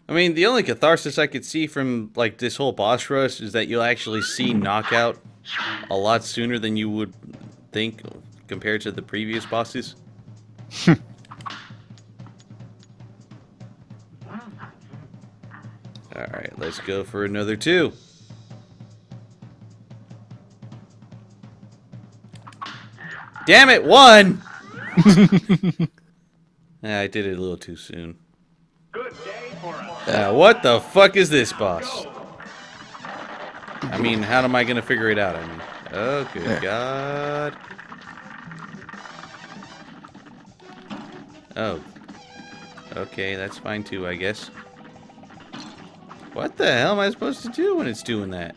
I mean, the only catharsis I could see from like this whole boss rush is that you'll actually see Knockout a lot sooner than you would think compared to the previous bosses. Alright, let's go for another 2. Damn it, 1! I did it a little too soon. Good day for us. What the fuck is this boss? I mean, how am I gonna figure it out? I mean, oh good God. Oh. Okay, that's fine too, I guess. What the hell am I supposed to do when it's doing that?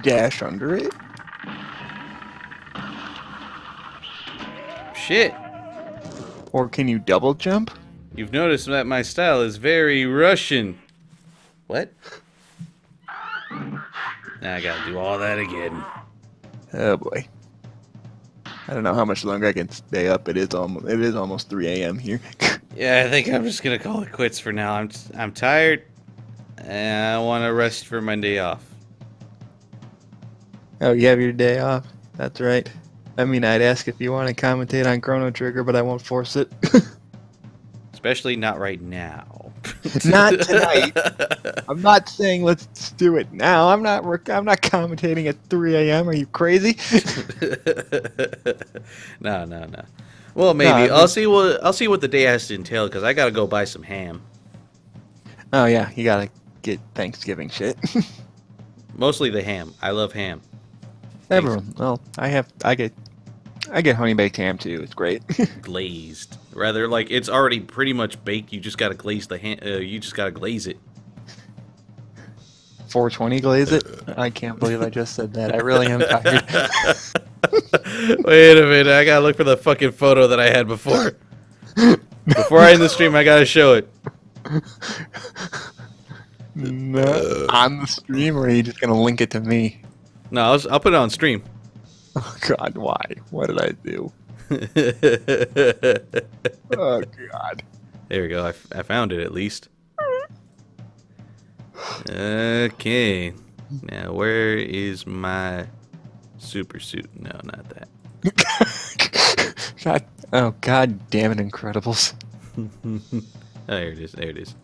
Dash under it? Shit. Or can you double jump? You've noticed that my style is very Russian. What? Now I gotta do all that again. Oh boy. I don't know how much longer I can stay up. It is almost 3 a.m. here. Yeah, I think I'm just gonna call it quits for now. I'm tired, and I want to rest for my day off. Oh, you have your day off? That's right. I mean, I'd ask if you want to commentate on Chrono Trigger, but I won't force it. Especially not right now. Not tonight. I'm not saying let's do it now. I'm not commentating at 3 a.m. Are you crazy? No. Well, maybe I'll see what the day has to entail because I gotta go buy some ham. Oh yeah, you gotta get Thanksgiving shit. Mostly the ham. I love ham. Everyone. Well, I get honey baked ham too. It's great. Glazed. Rather, like it's already pretty much baked. You just gotta glaze the ham. You just gotta glaze it. 420 glaze it? I can't believe I just said that. I really am tired. Wait a minute, I gotta look for the fucking photo that I had before. Before I end the stream, I gotta show it. No, on the stream, or are you just gonna link it to me? No, I'll put it on stream. Oh God, why? What did I do? Oh God. There we go. I found it at least. Okay. Now where is my super suit? No, not that. God, oh God damn it, Incredibles. Oh, there it is. There it is.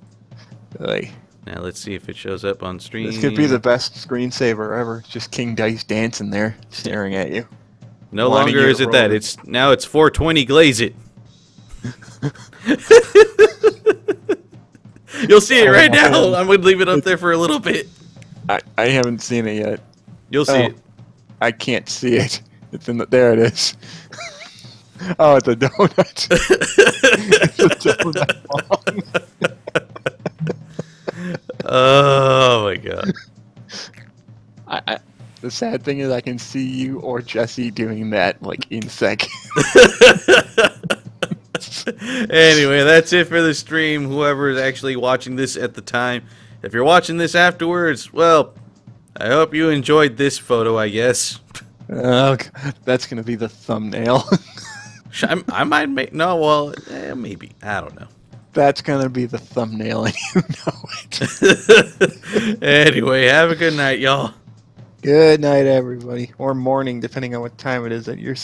Like, Now let's see if it shows up on stream. this could be the best screensaver ever. It's just King Dice dancing there, staring at you. No Wanna longer get is it that. rolling. It's now it's 420 glaze it. You'll see it right now. I'm gonna leave it up there for a little bit. I haven't seen it yet. You'll see it. I can't see it. It's in the, there it is. Oh, it's a donut. It's a donut. Oh my god. The sad thing is I can see you or Jesse doing that like in seconds. Anyway, that's it for the stream. Whoever is actually watching this at the time. If you're watching this afterwards, well, I hope you enjoyed this photo, I guess. Oh, God, that's gonna be the thumbnail. I might make... No, well, maybe. I don't know. That's gonna be the thumbnail, and you know it. Anyway, have a good night, y'all. Good night, everybody. Or morning, depending on what time it is at your...